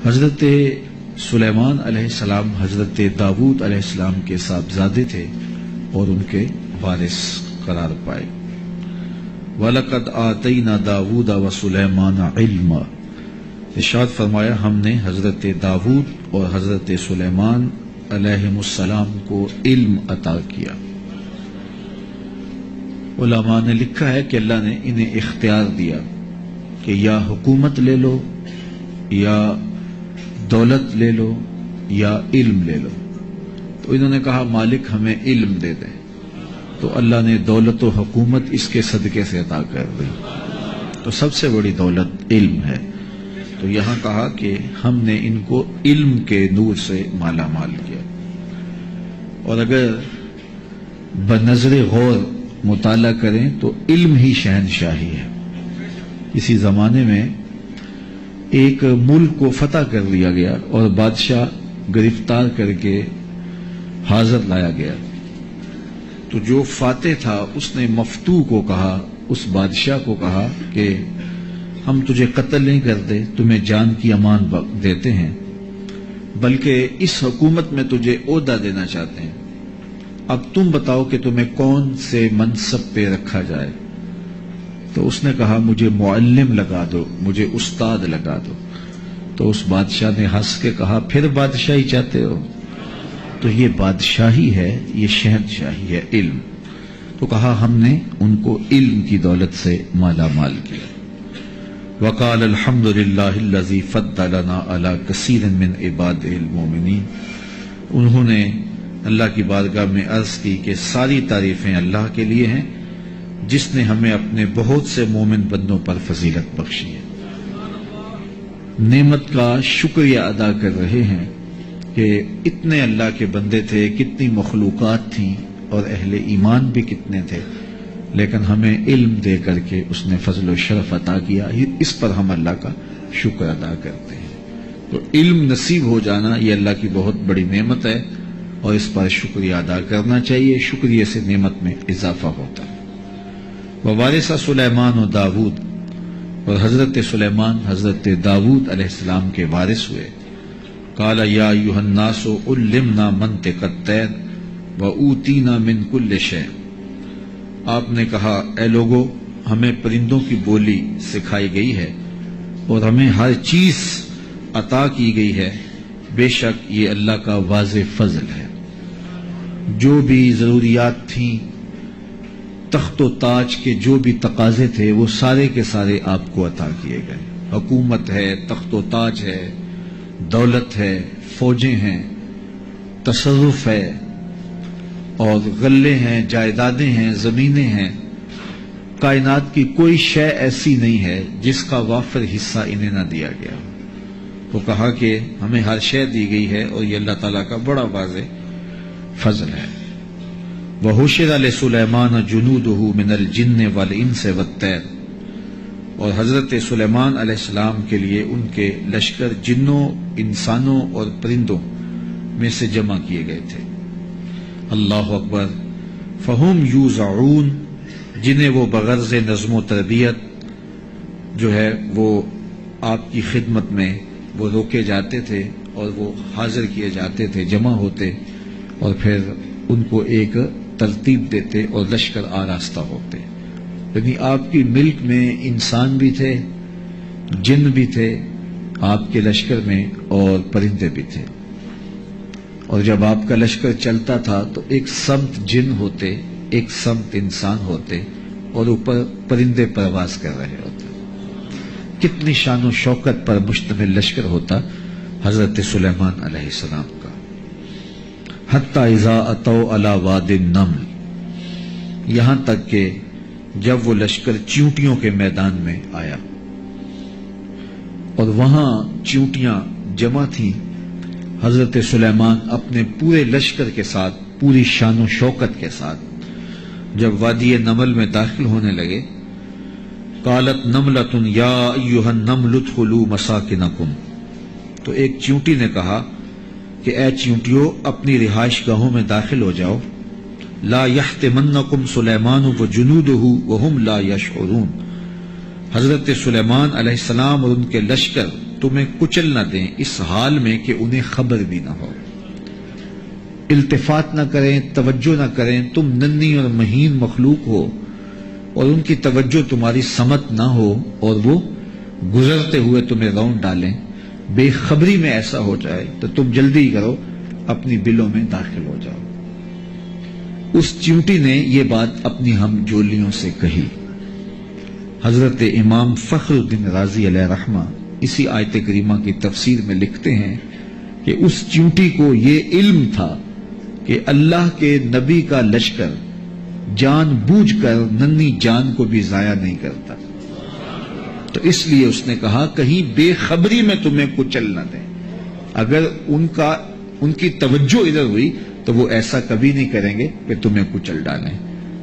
حضرت سلیمان علیہ السلام حضرت داؤد علیہ السلام کے صاحبزادے تھے اور ان کے وارث قرار پائے۔ وَلَقَدْ آتَيْنَا دَاوُودَ وَسُلَيْمَانَ عِلْمًا، ارشاد فرمایا ہم نے حضرت داؤد اور حضرت سلیمان علیہ السلام کو علم عطا کیا۔ علماء نے لکھا ہے کہ اللہ نے انہیں اختیار دیا کہ یا حکومت لے لو، یا دولت لے لو، یا علم لے لو۔ تو انہوں نے کہا مالک ہمیں علم دے دے، تو اللہ نے دولت و حکومت اس کے صدقے سے عطا کر دی۔ تو سب سے بڑی دولت علم ہے۔ تو یہاں کہا کہ ہم نے ان کو علم کے نور سے مالا مال کیا۔ اور اگر بنظر غور مطالعہ کریں تو علم ہی شہنشاہی ہے۔ اسی زمانے میں ایک ملک کو فتح کر لیا گیا اور بادشاہ گرفتار کر کے حاضر لایا گیا، تو جو فاتح تھا اس نے مفتوح کو کہا، اس بادشاہ کو کہا کہ ہم تجھے قتل نہیں کرتے، تمہیں جان کی امان دیتے ہیں، بلکہ اس حکومت میں تجھے عہدہ دینا چاہتے ہیں، اب تم بتاؤ کہ تمہیں کون سے منصب پہ رکھا جائے۔ تو اس نے کہا مجھے معلم لگا دو، مجھے استاد لگا دو۔ تو اس بادشاہ نے ہنس کے کہا پھر بادشاہی چاہتے ہو؟ تو یہ بادشاہی ہے، یہ شہنشاہی ہے علم۔ تو کہا ہم نے ان کو علم کی دولت سے مالا مال کیا۔ وقال الحمد للہ الذی فضلنا علی کثیر من عبادہ المؤمنین، انہوں نے اللہ کی بارگاہ میں عرض کی کہ ساری تعریفیں اللہ کے لیے ہیں جس نے ہمیں اپنے بہت سے مومن بندوں پر فضیلت بخشی ہے۔ نعمت کا شکریہ ادا کر رہے ہیں کہ اتنے اللہ کے بندے تھے، کتنی مخلوقات تھیں اور اہل ایمان بھی کتنے تھے، لیکن ہمیں علم دے کر کے اس نے فضل و شرف عطا کیا، اس پر ہم اللہ کا شکر ادا کرتے ہیں۔ تو علم نصیب ہو جانا یہ اللہ کی بہت بڑی نعمت ہے اور اس پر شکریہ ادا کرنا چاہیے، شکریہ سے نعمت میں اضافہ ہوتا ہے۔ ووارث سلیمان و داود، اور حضرت سلیمان حضرت داود علیہ السلام کے وارث ہوئے۔ قال یا ایھا الناس علمنا منطق الطیر واوتینا من کل شیء، آپ نے کہا اے لوگو ہمیں پرندوں کی بولی سکھائی گئی ہے اور ہمیں ہر چیز عطا کی گئی ہے، بے شک یہ اللہ کا واضح فضل ہے۔ جو بھی ضروریات تھیں، تخت و تاج کے جو بھی تقاضے تھے وہ سارے کے سارے آپ کو عطا کیے گئے۔ حکومت ہے، تخت و تاج ہے، دولت ہے، فوجیں ہیں، تصرف ہے، اور غلے ہیں، جائیدادیں ہیں، زمینیں ہیں۔ کائنات کی کوئی شے ایسی نہیں ہے جس کا وافر حصہ انہیں نہ دیا گیا۔ تو کہا کہ ہمیں ہر شے دی گئی ہے اور یہ اللہ تعالیٰ کا بڑا واضح فضل ہے۔ وَحُشِرَ لِسُلَيْمَانَ جُنُودُهُ مِنَ الْجِنِّ وَالْإِنسِ وَالطَّيْرِ، اور حضرت سلیمان علیہ السلام کے لیے ان کے لشکر جنوں، انسانوں اور پرندوں میں سے جمع کیے گئے تھے۔ اللہ اکبر۔ فَهُمْ يُوزَعُونَ، جنہیں وہ بغرض نظم و تربیت جو ہے وہ آپ کی خدمت میں وہ روکے جاتے تھے اور وہ حاضر کیے جاتے تھے، جمع ہوتے اور پھر ان کو ایک ترتیب دیتے اور لشکر آراستہ ہوتے۔ یعنی آپ کی ملک میں انسان بھی تھے، جن بھی تھے آپ کے لشکر میں، اور پرندے بھی تھے۔ اور جب آپ کا لشکر چلتا تھا تو ایک سمت جن ہوتے، ایک سمت انسان ہوتے، اور اوپر پرندے پرواز کر رہے ہوتے۔ کتنی شان و شوکت پر مشتمل لشکر ہوتا حضرت سلیمان علیہ السلام کا۔ حتی اذا اتوا علی واد النمل، یہاں تک کہ جب وہ لشکر چیونٹیوں کے میدان میں آیا اور وہاں چیونٹیاں جمع تھیں، حضرت سلیمان اپنے پورے لشکر کے ساتھ، پوری شان و شوکت کے ساتھ جب وادی نمل میں داخل ہونے لگے، قالت نملۃ یا ایھا النمل ادخلوا مساکنکم، تو ایک چیونٹی نے کہا کہ اے چیونٹیوں اپنی رہائش گاہوں میں داخل ہو جاؤ، لا یحطمنکم سلیمان وجنودہ وہم لا یشعرون، حضرت سلیمان علیہ السلام اور ان کے لشکر تمہیں کچل نہ دیں اس حال میں کہ انہیں خبر بھی نہ ہو، التفات نہ کریں، توجہ نہ کریں، تم ننھی اور مہین مخلوق ہو اور ان کی توجہ تمہاری سمت نہ ہو اور وہ گزرتے ہوئے تمہیں رون ڈالیں، بے خبری میں ایسا ہو جائے تو تم جلدی کرو اپنی بلوں میں داخل ہو جاؤ۔ اس چیونٹی نے یہ بات اپنی ہم جولیوں سے کہی۔ حضرت امام فخر الدین رازی علیہ رحمہ اسی آیت کریمہ کی تفسیر میں لکھتے ہیں کہ اس چیونٹی کو یہ علم تھا کہ اللہ کے نبی کا لشکر جان بوجھ کر ننھی جان کو بھی ضائع نہیں کرتا، تو اس لیے اس نے کہا کہیں بے خبری میں تمہیں کچل نہ دیں۔ اگر ان کی توجہ ادھر ہوئی تو وہ ایسا کبھی نہیں کریں گے کہ تمہیں کچل ڈالیں۔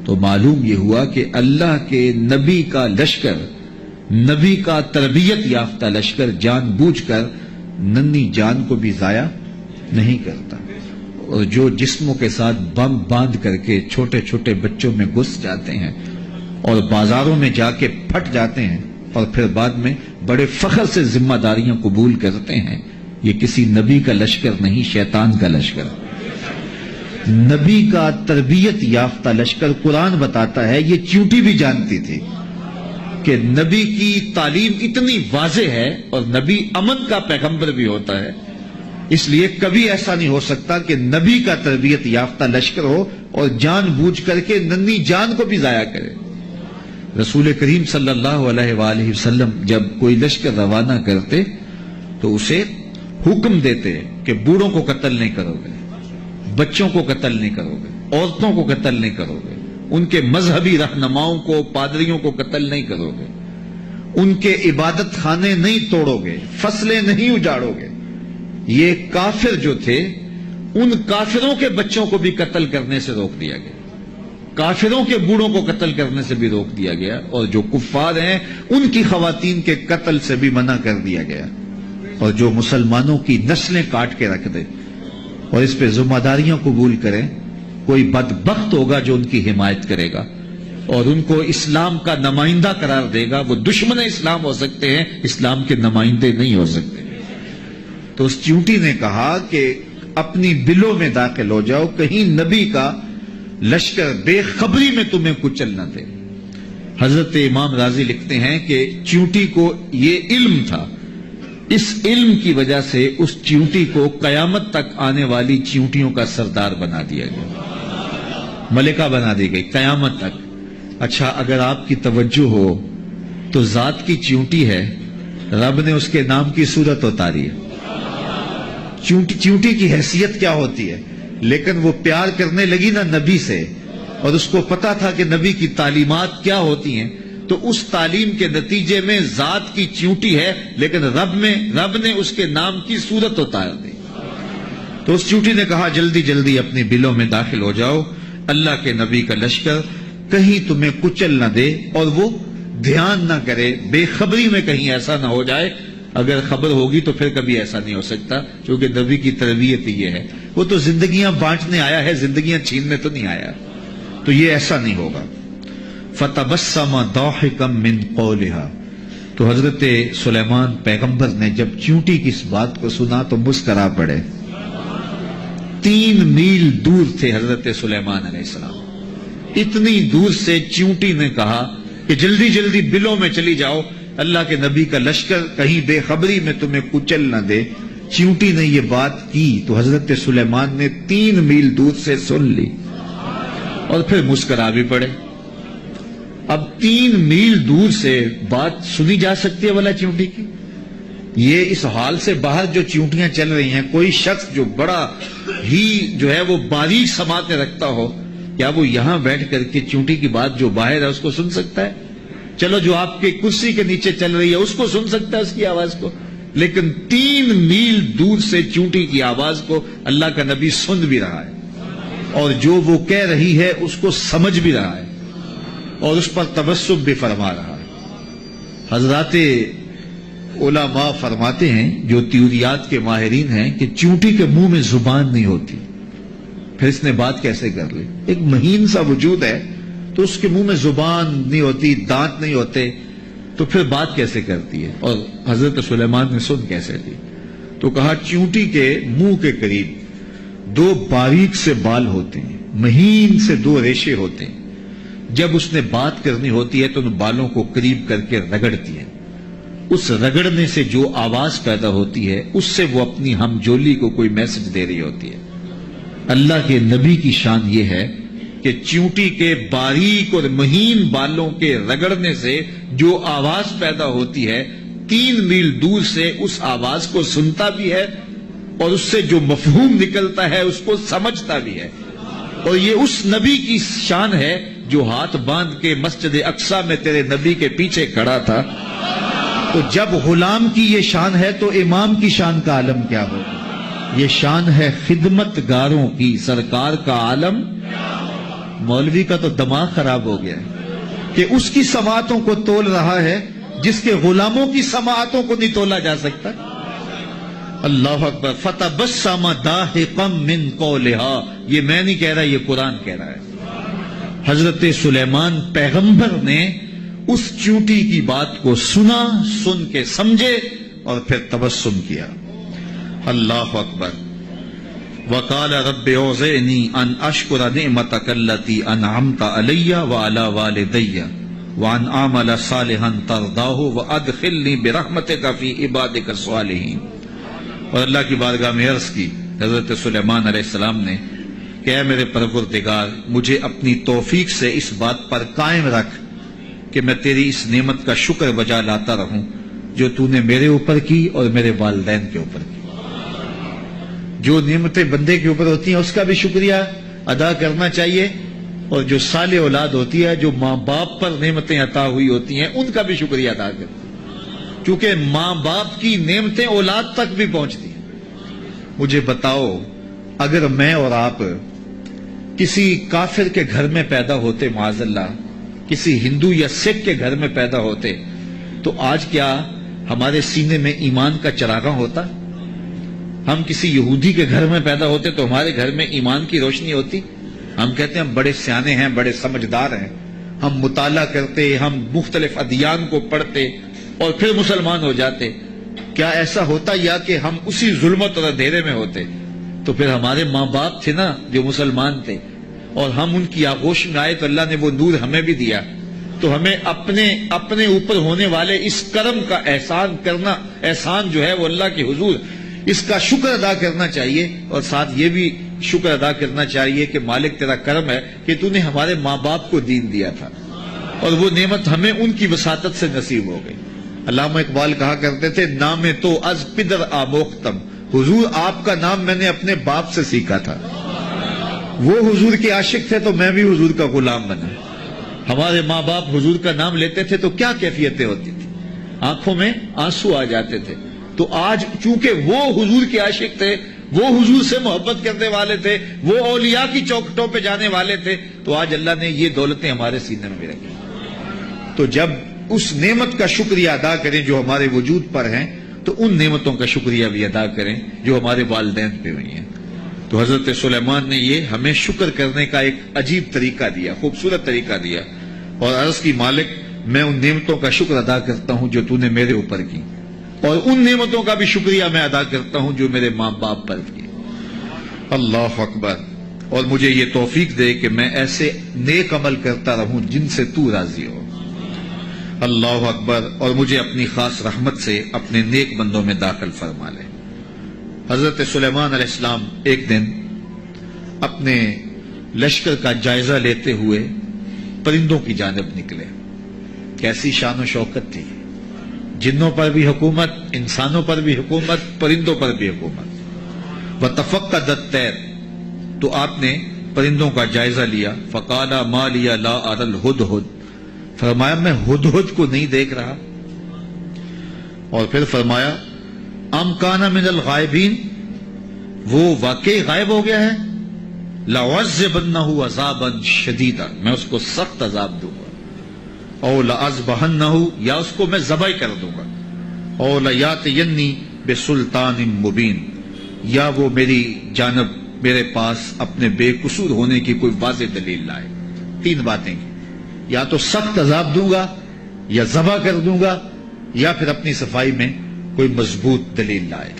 تو معلوم یہ ہوا کہ اللہ کے نبی کا لشکر، نبی کا تربیت یافتہ لشکر جان بوجھ کر ننھی جان کو بھی ضائع نہیں کرتا، اور جو جسموں کے ساتھ بم باندھ کر کے چھوٹے چھوٹے بچوں میں گھس جاتے ہیں اور بازاروں میں جا کے پھٹ جاتے ہیں اور پھر بعد میں بڑے فخر سے ذمہ داریاں قبول کرتے ہیں، یہ کسی نبی کا لشکر نہیں، شیطان کا لشکر۔ نبی کا تربیت یافتہ لشکر، قرآن بتاتا ہے، یہ چیونٹی بھی جانتی تھی کہ نبی کی تعلیم اتنی واضح ہے اور نبی امن کا پیغمبر بھی ہوتا ہے، اس لیے کبھی ایسا نہیں ہو سکتا کہ نبی کا تربیت یافتہ لشکر ہو اور جان بوجھ کر کے ننھی جان کو بھی ضائع کرے۔ رسول کریم صلی اللہ علیہ وآلہ وسلم جب کوئی لشکر روانہ کرتے تو اسے حکم دیتے کہ بوڑھوں کو قتل نہیں کرو گے، بچوں کو قتل نہیں کرو گے، عورتوں کو قتل نہیں کرو گے، ان کے مذہبی رہنماؤں کو، پادریوں کو قتل نہیں کرو گے، ان کے عبادت خانے نہیں توڑو گے، فصلیں نہیں اجاڑو گے۔ یہ کافر جو تھے ان کافروں کے بچوں کو بھی قتل کرنے سے روک دیا گیا، کافروں کے بوڑھوں کو قتل کرنے سے بھی روک دیا گیا، اور جو کفار ہیں ان کی خواتین کے قتل سے بھی منع کر دیا گیا، اور جو مسلمانوں کی نسلیں کاٹ کے رکھ دے اور اس پہ ذمہ داریاں قبول کریں، کوئی بدبخت ہوگا جو ان کی حمایت کرے گا اور ان کو اسلام کا نمائندہ قرار دے گا، وہ دشمن اسلام ہو سکتے ہیں، اسلام کے نمائندے نہیں ہو سکتے۔ تو اس چیونٹی نے کہا کہ اپنی بلوں میں داخل ہو جاؤ، کہیں نبی کا لشکر بے خبری میں تمہیں کچل نہ دے۔ حضرت امام رازی لکھتے ہیں کہ چیونٹی کو یہ علم تھا، اس علم کی وجہ سے اس چیونٹی کو قیامت تک آنے والی چیونٹیوں کا سردار بنا دیا گیا، ملکہ بنا دی گئی قیامت تک۔ اچھا، اگر آپ کی توجہ ہو تو ذات کی چیونٹی ہے، رب نے اس کے نام کی صورت اتاری ہے۔ چیونٹی کی حیثیت کیا ہوتی ہے، لیکن وہ پیار کرنے لگی نا نبی سے، اور اس کو پتا تھا کہ نبی کی تعلیمات کیا ہوتی ہیں، تو اس تعلیم کے نتیجے میں ذات کی چیونٹی ہے، لیکن رب نے اس کے نام کی صورت اتار دی۔ تو اس چیونٹی نے کہا جلدی جلدی اپنی بلوں میں داخل ہو جاؤ، اللہ کے نبی کا لشکر کہیں تمہیں کچل نہ دے اور وہ دھیان نہ کرے، بے خبری میں کہیں ایسا نہ ہو جائے۔ اگر خبر ہوگی تو پھر کبھی ایسا نہیں ہو سکتا، کیونکہ نبی کی تربیت یہ ہے، وہ تو زندگیاں بانٹنے آیا ہے، زندگیاں چھیننے تو نہیں آیا، تو یہ ایسا نہیں ہوگا۔ فَتَبَسَّمَ ضَاحِكًا مِّن قَوْلِهَا، تو حضرت سلیمان پیغمبر نے جب چیونٹی کی اس بات کو سنا تو مسکرا پڑے۔ 3 میل دور تھے حضرت سلیمان علیہ السلام، اتنی دور سے چیونٹی نے کہا کہ جلدی جلدی بلوں میں چلی جاؤ، اللہ کے نبی کا لشکر کہیں بے خبری میں تمہیں کچل نہ دے۔ چیونٹی نے یہ بات کی تو حضرت سلیمان نے 3 میل دور سے سن لی اور پھر مسکرا بھی پڑے۔ اب 3 میل دور سے بات سنی جا سکتی ہے والا چیونٹی کی؟ یہ اس حال سے باہر جو چیونٹیاں چل رہی ہیں، کوئی شخص جو بڑا ہی جو ہے وہ باریک سماعتیں رکھتا ہو، کیا وہ یہاں بیٹھ کر کے چیونٹی کی بات جو باہر ہے اس کو سن سکتا ہے؟ چلو جو آپ کے کرسی کے نیچے چل رہی ہے اس کو سن سکتا ہے، اس کی آواز کو، لیکن 3 میل دور سے چیونٹی کی آواز کو اللہ کا نبی سن بھی رہا ہے، اور جو وہ کہہ رہی ہے اس کو سمجھ بھی رہا ہے، اور اس پر تبسم بھی فرما رہا ہے۔ حضرات علماء فرماتے ہیں، جو تیوریات کے ماہرین ہیں، کہ چیونٹی کے منہ میں زبان نہیں ہوتی، پھر اس نے بات کیسے کر لی؟ ایک مہین سا وجود ہے تو اس کے منہ میں زبان نہیں ہوتی، دانت نہیں ہوتے، تو پھر بات کیسے کرتی ہے؟ اور حضرت سلیمان نے سن کیسے لی؟ تو کہا چیونٹی کے منہ کے قریب دو باریک سے بال ہوتے ہیں، مہین سے دو ریشے ہوتے ہیں، جب اس نے بات کرنی ہوتی ہے تو ان بالوں کو قریب کر کے رگڑتی ہے، اس رگڑنے سے جو آواز پیدا ہوتی ہے اس سے وہ اپنی ہم جولی کو کوئی میسج دے رہی ہوتی ہے۔ اللہ کے نبی کی شان یہ ہے کہ چیونٹی کے باریک اور مہین بالوں کے رگڑنے سے جو آواز پیدا ہوتی ہے 3 میل دور سے اس آواز کو سنتا بھی ہے اور اس سے جو مفہوم نکلتا ہے اس کو سمجھتا بھی ہے۔ اور یہ اس نبی کی شان ہے جو ہاتھ باندھ کے مسجد اقصی میں تیرے نبی کے پیچھے کھڑا تھا۔ تو جب غلام کی یہ شان ہے تو امام کی شان کا عالم کیا ہوگا؟ یہ شان ہے خدمت گاروں کی، سرکار کا عالم۔ مولوی کا تو دماغ خراب ہو گیا ہے کہ اس کی سماعتوں کو تول رہا ہے جس کے غلاموں کی سماعتوں کو نہیں تولا جا سکتا۔ اللہ اکبر۔ فتبسم ضاحکا من قولھا، یہ میں نہیں کہہ رہا، یہ قرآن کہہ رہا ہے۔ حضرت سلیمان پیغمبر نے اس چیونٹی کی بات کو سنا، سن کے سمجھے اور پھر تبسم کیا۔ اللہ اکبر۔ وقال رب اوزعنی ان اشکر نعمتک التی انعمت علی وعلی والدی وان اعمل صالحا ترضاہ وادخلنی برحمتک فی عبادک الصالحین۔ اور اللہ کی بارگاہ میں عرض کی حضرت سلیمان علیہ السلام نے کہ اے میرے پروردگار، مجھے اپنی توفیق سے اس بات پر قائم رکھ کہ میں تیری اس نعمت کا شکر بجا لاتا رہوں جو تو نے میرے اوپر کی اور میرے والدین کے اوپر کی۔ جو نعمتیں بندے کے اوپر ہوتی ہیں اس کا بھی شکریہ ادا کرنا چاہیے، اور جو صالح اولاد ہوتی ہے، جو ماں باپ پر نعمتیں عطا ہوئی ہوتی ہیں، ان کا بھی شکریہ ادا کرنا، کیونکہ ماں باپ کی نعمتیں اولاد تک بھی پہنچتی ہیں۔ مجھے بتاؤ، اگر میں اور آپ کسی کافر کے گھر میں پیدا ہوتے، معاذ اللہ کسی ہندو یا سکھ کے گھر میں پیدا ہوتے، تو آج کیا ہمارے سینے میں ایمان کا چراغاں ہوتا؟ ہم کسی یہودی کے گھر میں پیدا ہوتے تو ہمارے گھر میں ایمان کی روشنی ہوتی؟ ہم کہتے ہیں ہم بڑے سیانے ہیں، بڑے سمجھدار ہیں، ہم مطالعہ کرتے، ہم مختلف ادیان کو پڑھتے اور پھر مسلمان ہو جاتے۔ کیا ایسا ہوتا یا کہ ہم اسی ظلمت اور اندھیرے میں ہوتے؟ تو پھر ہمارے ماں باپ تھے نا جو مسلمان تھے، اور ہم ان کی آغوش میں آئے تو اللہ نے وہ نور ہمیں بھی دیا۔ تو ہمیں اپنے اوپر ہونے والے اس کرم کا احسان جو ہے وہ اللہ کے حضور اس کا شکر ادا کرنا چاہیے، اور ساتھ یہ بھی شکر ادا کرنا چاہیے کہ مالک تیرا کرم ہے کہ تو نے ہمارے ماں باپ کو دین دیا تھا، اور وہ نعمت ہمیں ان کی وساطت سے نصیب ہو گئی۔ علامہ اقبال کہا کرتے تھے، نام تو از پدر آموختم، حضور آپ کا نام میں نے اپنے باپ سے سیکھا تھا۔ وہ حضور کے عاشق تھے تو میں بھی حضور کا غلام بنا۔ ہمارے ماں باپ حضور کا نام لیتے تھے تو کیا کیفیتیں ہوتی تھی، آنکھوں میں آنسو آ جاتے تھے۔ تو آج چونکہ وہ حضور کے عاشق تھے، وہ حضور سے محبت کرنے والے تھے، وہ اولیاء کی چوکھٹوں پہ جانے والے تھے، تو آج اللہ نے یہ دولتیں ہمارے سینے میں بھی رکھی۔ تو جب اس نعمت کا شکریہ ادا کریں جو ہمارے وجود پر ہیں، تو ان نعمتوں کا شکریہ بھی ادا کریں جو ہمارے والدین پہ ہوئی ہیں۔ تو حضرت سلیمان نے یہ ہمیں شکر کرنے کا ایک عجیب طریقہ دیا، خوبصورت طریقہ دیا، اور عرض کی مالک میں ان نعمتوں کا شکر ادا کرتا ہوں جو تو نے میرے اوپر کی، اور ان نعمتوں کا بھی شکریہ میں ادا کرتا ہوں جو میرے ماں باپ پر کی۔ اللہ اکبر۔ اور مجھے یہ توفیق دے کہ میں ایسے نیک عمل کرتا رہوں جن سے تو راضی ہو۔ اللہ اکبر۔ اور مجھے اپنی خاص رحمت سے اپنے نیک بندوں میں داخل فرما لے۔ حضرت سلیمان علیہ السلام ایک دن اپنے لشکر کا جائزہ لیتے ہوئے پرندوں کی جانب نکلے۔ کیسی شان و شوکت تھی، جنوں پر بھی حکومت، انسانوں پر بھی حکومت، پرندوں پر بھی حکومت۔ وتفقد الطیر، تو آپ نے پرندوں کا جائزہ لیا۔ فقال ما لی لا اری الہدہد، فرمایا میں ہدہد کو نہیں دیکھ رہا۔ اور پھر فرمایا ام کان من الغائبین، وہ واقعی غائب ہو گیا ہے۔ لأعذبنہ عذابا شدیدا، میں اس کو سخت عذاب دوں گا۔ او لأذبحنہ، یا اس کو میں ذبح کر دوں گا۔ او لیاتینی بسلطان مبین، یا وہ میری جانب میرے پاس اپنے بے قصور ہونے کی کوئی واضح دلیل لائے۔ تین باتیں کی، یا تو سخت عذاب دوں گا، یا ذبح کر دوں گا یا پھر اپنی صفائی میں کوئی مضبوط دلیل لائے۔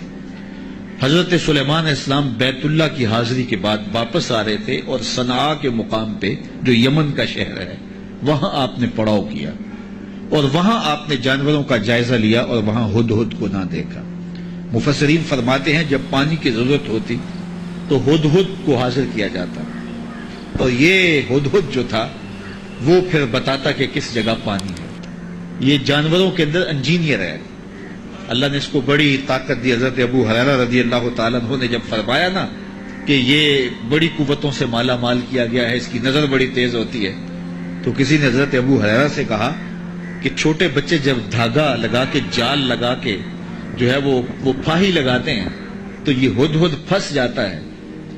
حضرت سلیمان علیہ السلام بیت اللہ کی حاضری کے بعد واپس آ رہے تھے اور صنعاء کے مقام پہ جو یمن کا شہر ہے وہاں آپ نے پڑاؤ کیا اور وہاں آپ نے جانوروں کا جائزہ لیا اور وہاں ہدہد کو نہ دیکھا۔ مفسرین فرماتے ہیں جب پانی کی ضرورت ہوتی تو ہدہد کو حاضر کیا جاتا اور یہ ہدہد جو تھا وہ پھر بتاتا کہ کس جگہ پانی ہے۔ یہ جانوروں کے اندر انجینئر ہے، اللہ نے اس کو بڑی طاقت دی۔ حضرت ابو ہریرہ رضی اللہ تعالیٰ عنہ نے جب فرمایا نا کہ یہ بڑی قوتوں سے مالا مال کیا گیا ہے، اس کی نظر بڑی تیز ہوتی ہے، تو کسی نے حضرت ابو ہریرہ سے کہا کہ چھوٹے بچے جب دھاگا لگا کے جال لگا کے جو ہے وہ پھاہی لگاتے ہیں تو یہ ہدہد پھنس جاتا ہے،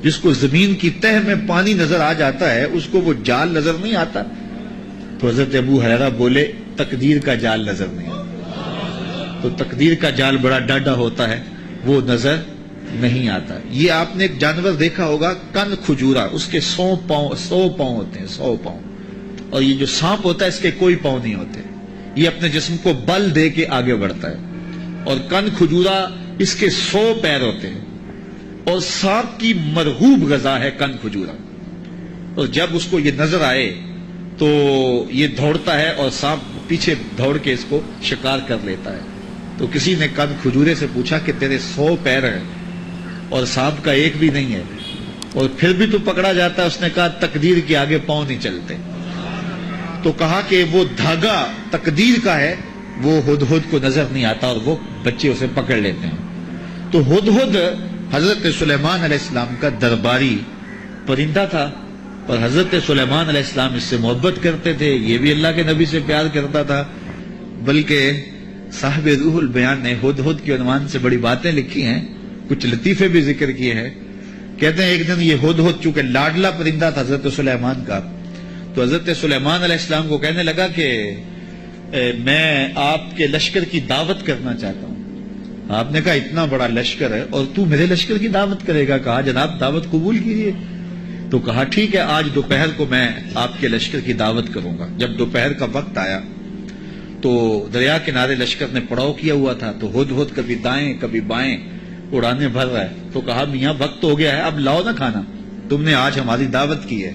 جس کو زمین کی تہ میں پانی نظر آ جاتا ہے اس کو وہ جال نظر نہیں آتا۔ تو حضرت ابو ہریرہ بولے تقدیر کا جال نظر نہیں آتا، تو تقدیر کا جال بڑا ڈاڈا ہوتا ہے، وہ نظر نہیں آتا۔ یہ آپ نے ایک جانور دیکھا ہوگا کن کھجورا، اس کے 100 پاؤں ہوتے ہیں، 100 پاؤں، اور یہ جو سانپ ہوتا ہے اس کے کوئی پاؤں نہیں ہوتے، یہ اپنے جسم کو بل دے کے آگے بڑھتا ہے، اور کن کھجورا اس کے 100 پیر ہوتے ہیں، اور سانپ کی مرغوب غذا ہے کن کھجورا، اور جب اس کو یہ نظر آئے تو یہ دوڑتا ہے اور سانپ پیچھے دوڑ کے اس کو شکار کر لیتا ہے۔ تو کسی نے کن کھجورے سے پوچھا کہ تیرے 100 پیر ہیں اور سانپ کا ایک بھی نہیں ہے اور پھر بھی تو پکڑا جاتا ہے؟ اس نے کہا تقدیر کے آگے پاؤں نہیں چلتے۔ تو کہا کہ وہ دھاگا تقدیر کا ہے، وہ ہدہد کو نظر نہیں آتا اور وہ بچے اسے پکڑ لیتے ہیں۔ تو ہدہد حضرت سلیمان علیہ السلام کا درباری پرندہ تھا اور حضرت سلیمان علیہ السلام اس سے محبت کرتے تھے، یہ بھی اللہ کے نبی سے پیار کرتا تھا، بلکہ صاحب روح البیان نے ہدہد کے عنوان سے بڑی باتیں لکھی ہیں، کچھ لطیفے بھی ذکر کیے ہیں۔ کہتے ہیں ایک دن یہ ہدہد چونکہ لاڈلا پرندہ تھا حضرت سلیمان کا، تو حضرت سلیمان علیہ السلام کو کہنے لگا کہ میں آپ کے لشکر کی دعوت کرنا چاہتا ہوں۔ آپ نے کہا اتنا بڑا لشکر ہے اور تو میرے لشکر کی دعوت کرے گا؟ کہا جناب دعوت قبول کیجیے۔ تو کہا ٹھیک ہے، آج دوپہر کو میں آپ کے لشکر کی دعوت کروں گا۔ جب دوپہر کا وقت آیا تو دریا کنارے لشکر نے پڑاؤ کیا ہوا تھا، تو ہدہد کبھی دائیں کبھی بائیں اڑانے بھر رہا ہے۔ تو کہا میاں وقت ہو گیا ہے، اب لاؤ نہ کھانا، تم نے آج ہماری دعوت کی ہے۔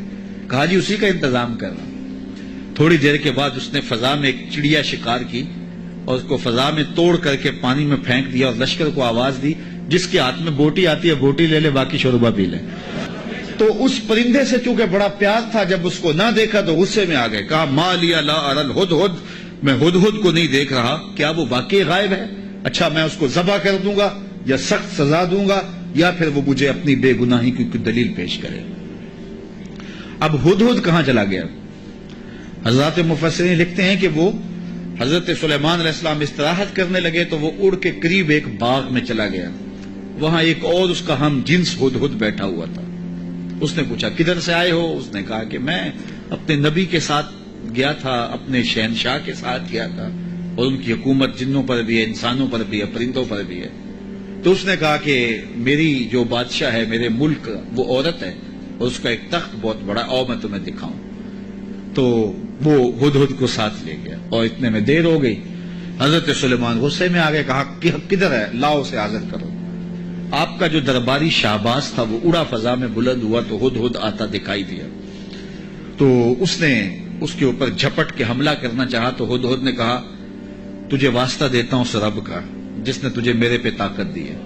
کہا جی اسی کا انتظام کر رہا۔ تھوڑی دیر کے بعد اس نے فضا میں ایک چڑیا شکار کی اور اس کو فضا میں توڑ کر کے پانی میں پھینک دیا اور لشکر کو آواز دی جس کے ہاتھ میں بوٹی آتی ہے بوٹی لے لے، باقی شوربہ پی لے۔ تو اس پرندے سے چونکہ بڑا پیار تھا، جب اس کو نہ دیکھا تو غصے میں آ گئے، کہا ما لیا لا اری الہدہد، میں ہدہد کو نہیں دیکھ رہا، کیا وہ واقعی غائب ہے؟ اچھا میں اس کو ذبح کر دوں گا یا سخت سزا دوں گا یا پھر وہ مجھے اپنی بے گناہی کی کوئی دلیل پیش کرے۔ اب ہدہد کہاں چلا گیا؟ حضرات مفسرین لکھتے ہیں کہ وہ حضرت سلیمان علیہ السلام استراحت کرنے لگے تو وہ اڑ کے قریب ایک باغ میں چلا گیا، وہاں ایک اور اس کا ہم جنس ہدہد بیٹھا ہوا تھا۔ اس نے پوچھا کدھر سے آئے ہو؟ اس نے کہا کہ میں اپنے نبی کے ساتھ گیا تھا، اپنے شہنشاہ کے ساتھ گیا تھا، اور ان کی حکومت جنوں پر بھی ہے، انسانوں پر بھی ہے، پرندوں پر بھی ہے۔ تو اس نے کہا کہ میری جو بادشاہ ہے میرے ملک وہ عورت ہے اور اس کا ایک تخت بہت بڑا، آؤ میں تمہیں دکھاؤں۔ تو وہ ہدہد کو ساتھ لے گیا اور اتنے میں دیر ہو گئی۔ حضرت سلیمان غصے میں آ گئے، کہا کدھر ہے؟ لاؤ اسے حاضر کرو۔ آپ کا جو درباری شہباز تھا وہ اڑا فضا میں بلند ہوا تو ہدہد آتا دکھائی دیا، تو اس نے اس کے اوپر جھپٹ کے حملہ کرنا چاہا، تو ہدہد نے کہا تجھے واسطہ دیتا ہوں اس رب کا جس نے تجھے میرے پہ طاقت دی ہے،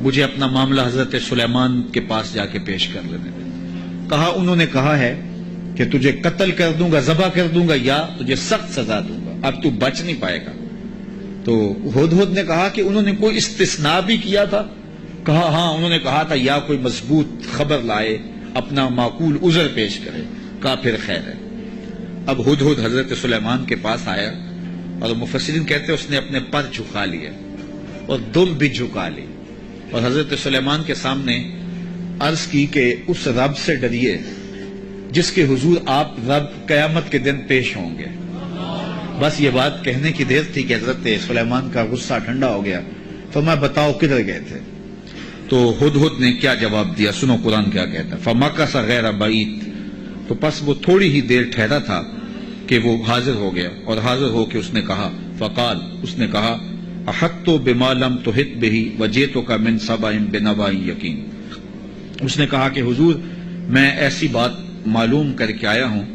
مجھے اپنا معاملہ حضرت سلیمان کے پاس جا کے پیش کر لینے دے۔ کہا انہوں نے کہا ہے کہ تجھے قتل کر دوں گا، ذبح کر دوں گا یا تجھے سخت سزا دوں گا، اب تو بچ نہیں پائے گا۔ تو ہدہد نے کہا کہ انہوں نے کوئی استثناء بھی کیا تھا؟ کہا ہاں انہوں نے کہا تھا یا کوئی مضبوط خبر لائے، اپنا معقول عذر پیش کرے۔ کہا پھر خیر ہے۔ اب ہدہد حضرت سلیمان کے پاس آیا اور مفسرین کہتے ہیں اس نے اپنے پر جھکا لیے اور دم بھی جھکا لی اور حضرت سلیمان کے سامنے عرض کی کہ اس رب سے ڈریے جس کے حضور آپ رب قیامت کے دن پیش ہوں گے۔ بس یہ بات کہنے کی دیر تھی کہ حضرت سلیمان کا غصہ ٹھنڈا ہو گیا۔ فرمایا بتاؤ کدھر گئے تھے؟ تو ہدہد نے کیا جواب دیا، سنو قرآن کیا کہتا ہے، فَمَكَثَ غَيْرَ بَعِيدٍ، تو پس وہ تھوڑی ہی دیر ٹھہرا تھا کہ وہ حاضر ہو گیا، اور حاضر ہو کے اس نے کہا فقال، اس نے کہا احطت بما لم تحط به وجئتک من سبأ بنبأ یقین، اس نے کہا کہ حضور میں ایسی بات معلوم کر کے آیا ہوں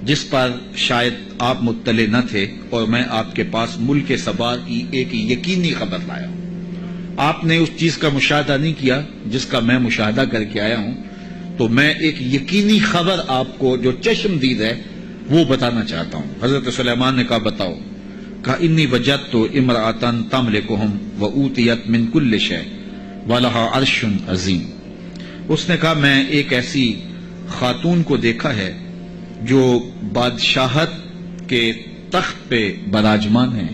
جس پر شاید آپ مطلع نہ تھے، اور میں آپ کے پاس ملک سبا کی ایک یقینی خبر لایا ہوں۔ آپ نے اس چیز کا مشاہدہ نہیں کیا جس کا میں مشاہدہ کر کے آیا ہوں، تو میں ایک یقینی خبر آپ کو جو چشم دید ہے وہ بتانا چاہتا ہوں۔ حضرت سلیمان نے کہا بتاؤ، کہا انی وجدت امرأۃ تملکہم وأوتیت من کل شیء ولہا عرش عظیم، اس نے کہا میں ایک ایسی خاتون کو دیکھا ہے جو بادشاہت کے تخت پہ براجمان ہے،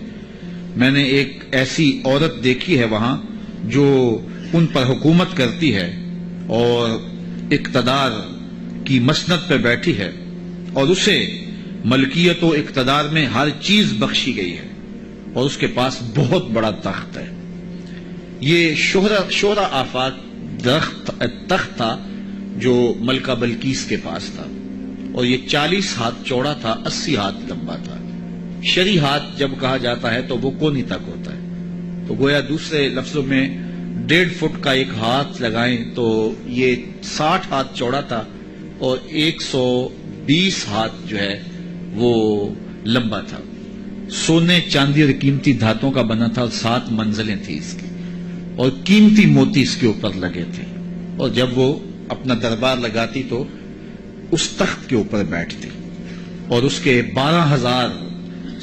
میں نے ایک ایسی عورت دیکھی ہے وہاں جو ان پر حکومت کرتی ہے اور اقتدار کی مسند پہ بیٹھی ہے، اور اسے ملکیت و اقتدار میں ہر چیز بخشی گئی ہے، اور اس کے پاس بہت بڑا تخت ہے۔ یہ شہرہ آفاق تخت تھا جو ملکہ بلقیس کے پاس تھا، اور یہ 40 ہاتھ چوڑا تھا، 80 ہاتھ لمبا تھا۔ شرعی ہاتھ جب کہا جاتا ہے تو وہ کونی تک ہوتا ہے، تو گویا دوسرے لفظوں میں 1.5 فٹ کا ایک ہاتھ لگائیں تو یہ 60 ہاتھ چوڑا تھا، اور 120 ہاتھ جو ہے وہ لمبا تھا۔ سونے چاندی اور قیمتی دھاتوں کا بنا تھا، اور 7 منزلیں تھیں اس کی، اور قیمتی موتی اس کے اوپر لگے تھے، اور جب وہ اپنا دربار لگاتی تو اس تخت کے اوپر بیٹھتی، اور اس کے 12,000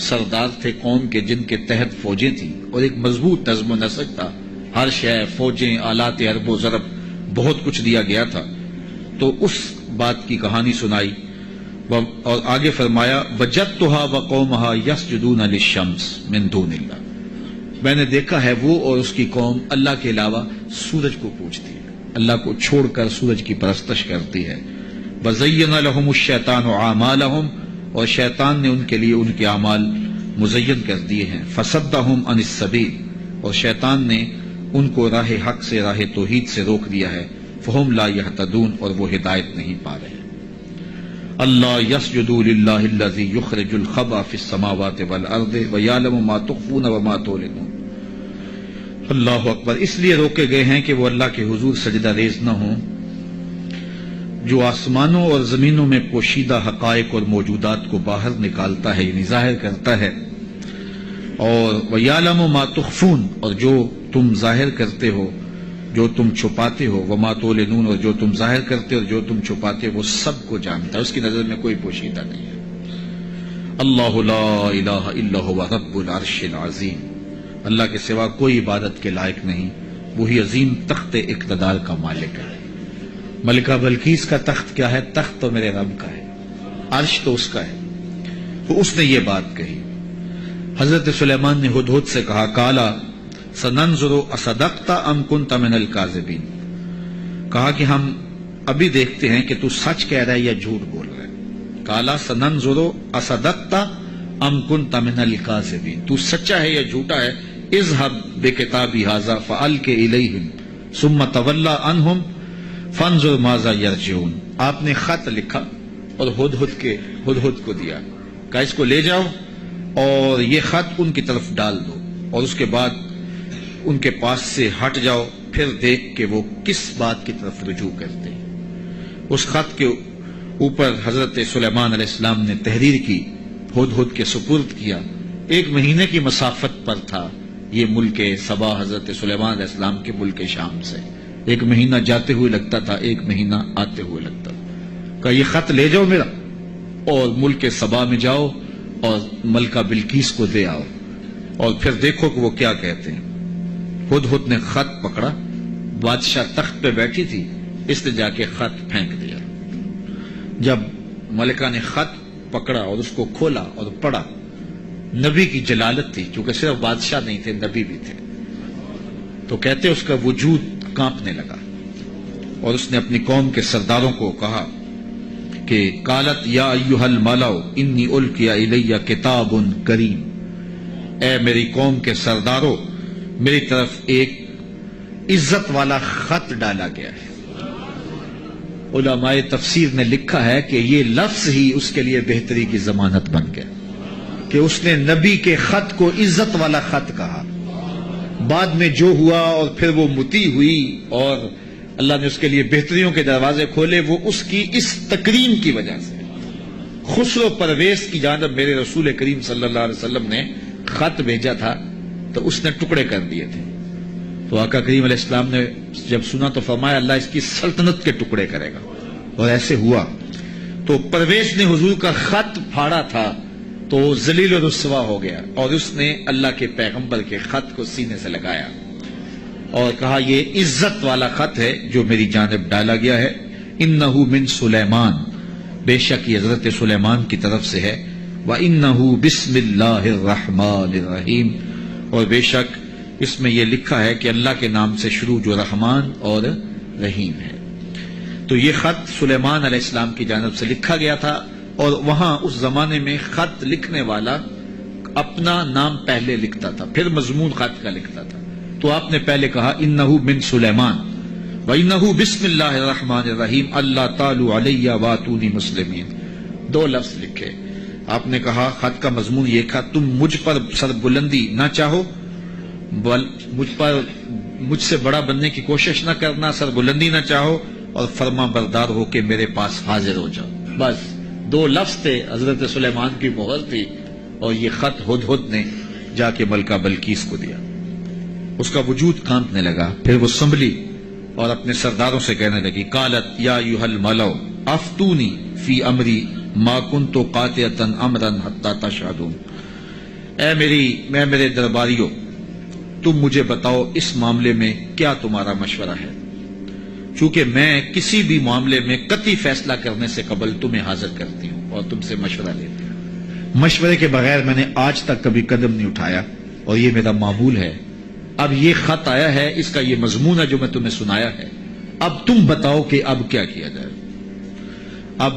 سردار تھے قوم کے جن کے تحت فوجیں تھیں، اور ایک مضبوط نظم و نسق تھا، ہر شے فوجیں آلات حرب و ضرب بہت کچھ دیا گیا تھا۔ تو اس بات کی کہانی سنائی، اور آگے فرمایا وجدتها وقومها يسجدون للشمس من دون اللہ، میں نے دیکھا ہے وہ اور اس کی قوم اللہ کے علاوہ سورج کو پوجتی ہے، اللہ کو چھوڑ کر سورج کی پرستش کرتی ہے۔ وَزَيَّنَ لَهُمُ الشَّيْطَانُ أَعْمَالَهُمْ، اور شیطان نے ان کے لیے ان کے اعمال مزین کر دیے ہیں۔ فَصَدَّهُمْ عَنِ السَّبِيلِ، اور شیطان نے ان کو راہ حق سے، راہ توحید سے روک دیا ہے۔ فَهُمْ لَا يَهْتَدُونَ، اور وہ ہدایت نہیں پا رہے۔ اللہ يَسْجُدُوا لِلَّهِ الَّذِي يُخْرِجُ الْخَبْءَ فِي السَّمَاوَاتِ وَالْأَرْضِ وَيَعْلَمُ مَا تُخْفُونَ وَمَا تُعْلِنُونَ۔ اللہ اکبر، اس لیے روکے گئے ہیں کہ وہ اللہ کے حضور سجدہ ریز نہ ہوں، جو آسمانوں اور زمینوں میں پوشیدہ حقائق اور موجودات کو باہر نکالتا ہے، یعنی ظاہر کرتا ہے، اور وَيَعْلَمُ مَا تُخْفُونَ، اور جو تم ظاہر کرتے ہو، جو تم چھپاتے ہو، وَمَا تُعْلِنُونَ، اور جو تم ظاہر کرتے ہو اور جو تم چھپاتے ہو، وہ سب کو جانتا ہے، اس کی نظر میں کوئی پوشیدہ نہیں ہے۔ اللہ لا الہ الا هو رب العرش العظیم، اللہ کے سوا کوئی عبادت کے لائق نہیں، وہی عظیم تخت اقتدار کا مالک ہے۔ ملکہ بلقیس کا تخت کیا ہے؟ تخت تو میرے رب کا ہے، عرش تو اس کا ہے، تو اس نے یہ بات کہی۔ حضرت سلیمان نے ہدہد سے کہا کالا سننظر اصدقت ام کنت من الکاذبین، کہا کہ ہم ابھی دیکھتے ہیں کہ تو سچ کہہ رہا ہے یا جھوٹ بول رہا ہے۔ کالا سننظر اصدقت ام کنت من الکاذبین، تو سچا ہے یا جھوٹا ہے۔ اذهب بکتابی ھذا فالق الیہم ثم تولى عنہم فانظر ماذا یرجعون، آپ نے خط لکھا اور ہدہد کو دیا، کہا اس کو لے جاؤ اور یہ خط ان کی طرف ڈال دو، اور اس کے بعد ان کے پاس سے ہٹ جاؤ، پھر دیکھ کہ وہ کس بات کی طرف رجوع کرتے ہیں۔ اس خط کے اوپر حضرت سلیمان علیہ السلام نے تحریر کی، ہدہد کے سپرد کیا۔ 1 مہینے کی مسافت پر تھا یہ ملک سبا حضرت سلیمان علیہ السلام کے ملک شام سے، 1 مہینہ جاتے ہوئے لگتا تھا، 1 مہینہ آتے ہوئے لگتا تھا۔ کہا یہ خط لے جاؤ میرا، اور ملک سبا میں جاؤ اور ملکہ بلقیس کو دے آؤ، اور پھر دیکھو کہ وہ کیا کہتے ہیں۔ ہدہد نے خط پکڑا، بادشاہ تخت پہ بیٹھی تھی، اس نے جا کے خط پھینک دیا۔ جب ملکہ نے خط پکڑا اور اس کو کھولا اور پڑھا، نبی کی جلالت تھی، چونکہ صرف بادشاہ نہیں تھے، نبی بھی تھے، تو کہتے اس کا وجود کانپنے لگا، اور اس نے اپنی قوم کے سرداروں کو کہا کہ قالت یا ایھا الملأ انی القی الی کتاب کریم، اے میری قوم کے سرداروں، میری طرف ایک عزت والا خط ڈالا گیا ہے۔ علماء تفسیر نے لکھا ہے کہ یہ لفظ ہی اس کے لیے بہتری کی ضمانت بن گیا کہ اس نے نبی کے خط کو عزت والا خط کہا. بعد میں جو ہوا اور پھر وہ متی ہوئی اور اللہ نے اس کے لیے بہتریوں کے دروازے کھولے، وہ اس کی اس تکریم کی وجہ سے. خسرو پرویز کی جانب میرے رسول کریم صلی اللہ علیہ وسلم نے خط بھیجا تھا تو اس نے ٹکڑے کر دیے تھے. تو آقا کریم علیہ السلام نے جب سنا تو فرمایا اللہ اس کی سلطنت کے ٹکڑے کرے گا، اور ایسے ہوا. تو پرویز نے حضور کا خط پھاڑا تھا تو ذلیل و رسوا ہو گیا، اور اس نے اللہ کے پیغمبر کے خط کو سینے سے لگایا اور کہا یہ عزت والا خط ہے جو میری جانب ڈالا گیا ہے. انہ من سلیمان، بے شک یہ حضرت سلیمان کی طرف سے ہے. وَإِنَّهُ بِسْمِ اللَّهِ الرَّحْمَٰنِ الرَّحِيمِ، اور بے شک اس میں یہ لکھا ہے کہ اللہ کے نام سے شروع جو رحمان اور رحیم ہے. تو یہ خط سلیمان علیہ السلام کی جانب سے لکھا گیا تھا، اور وہاں اس زمانے میں خط لکھنے والا اپنا نام پہلے لکھتا تھا، پھر مضمون خط کا لکھتا تھا. تو آپ نے پہلے کہا انہ من سلیمان وَإِنَّهُ بِسْمِ اللَّهِ الرَّحْمَٰنِ الرَّحِيمِ اللہ تعالیٰ علیہ وَاتُونِی مُسْلِمِین. دو لفظ لکھے. آپ نے کہا خط کا مضمون یہ تھا تم مجھ پر سربلندی نہ چاہو، مجھ سے بڑا بننے کی کوشش نہ کرنا، سربلندی نہ چاہو، اور فرما بردار ہو کے میرے پاس حاضر ہو جاؤ. بس دو لفظ تھے، حضرت سلیمان کی مہر تھی، اور یہ خط ہدہد نے جا کے ملکہ بلقیس کو دیا. اس کا وجود کانپنے لگا، پھر وہ سنبھلی اور اپنے سرداروں سے کہنے لگی قالت یا ایھا الملؤ افتونی فی امری ما کنت قاطعۃ امرا حتی تشہدون. اے میرے درباریوں، تم مجھے بتاؤ اس معاملے میں کیا تمہارا مشورہ ہے، چونکہ میں کسی بھی معاملے میں قطعی فیصلہ کرنے سے قبل تمہیں حاضر کرتی ہوں اور تم سے مشورہ لیتی ہوں. مشورے کے بغیر میں نے آج تک کبھی قدم نہیں اٹھایا، اور یہ میرا معمول ہے. اب یہ خط آیا ہے، اس کا یہ مضمون ہے جو میں تمہیں سنایا ہے، اب تم بتاؤ کہ اب کیا کیا جائے. اب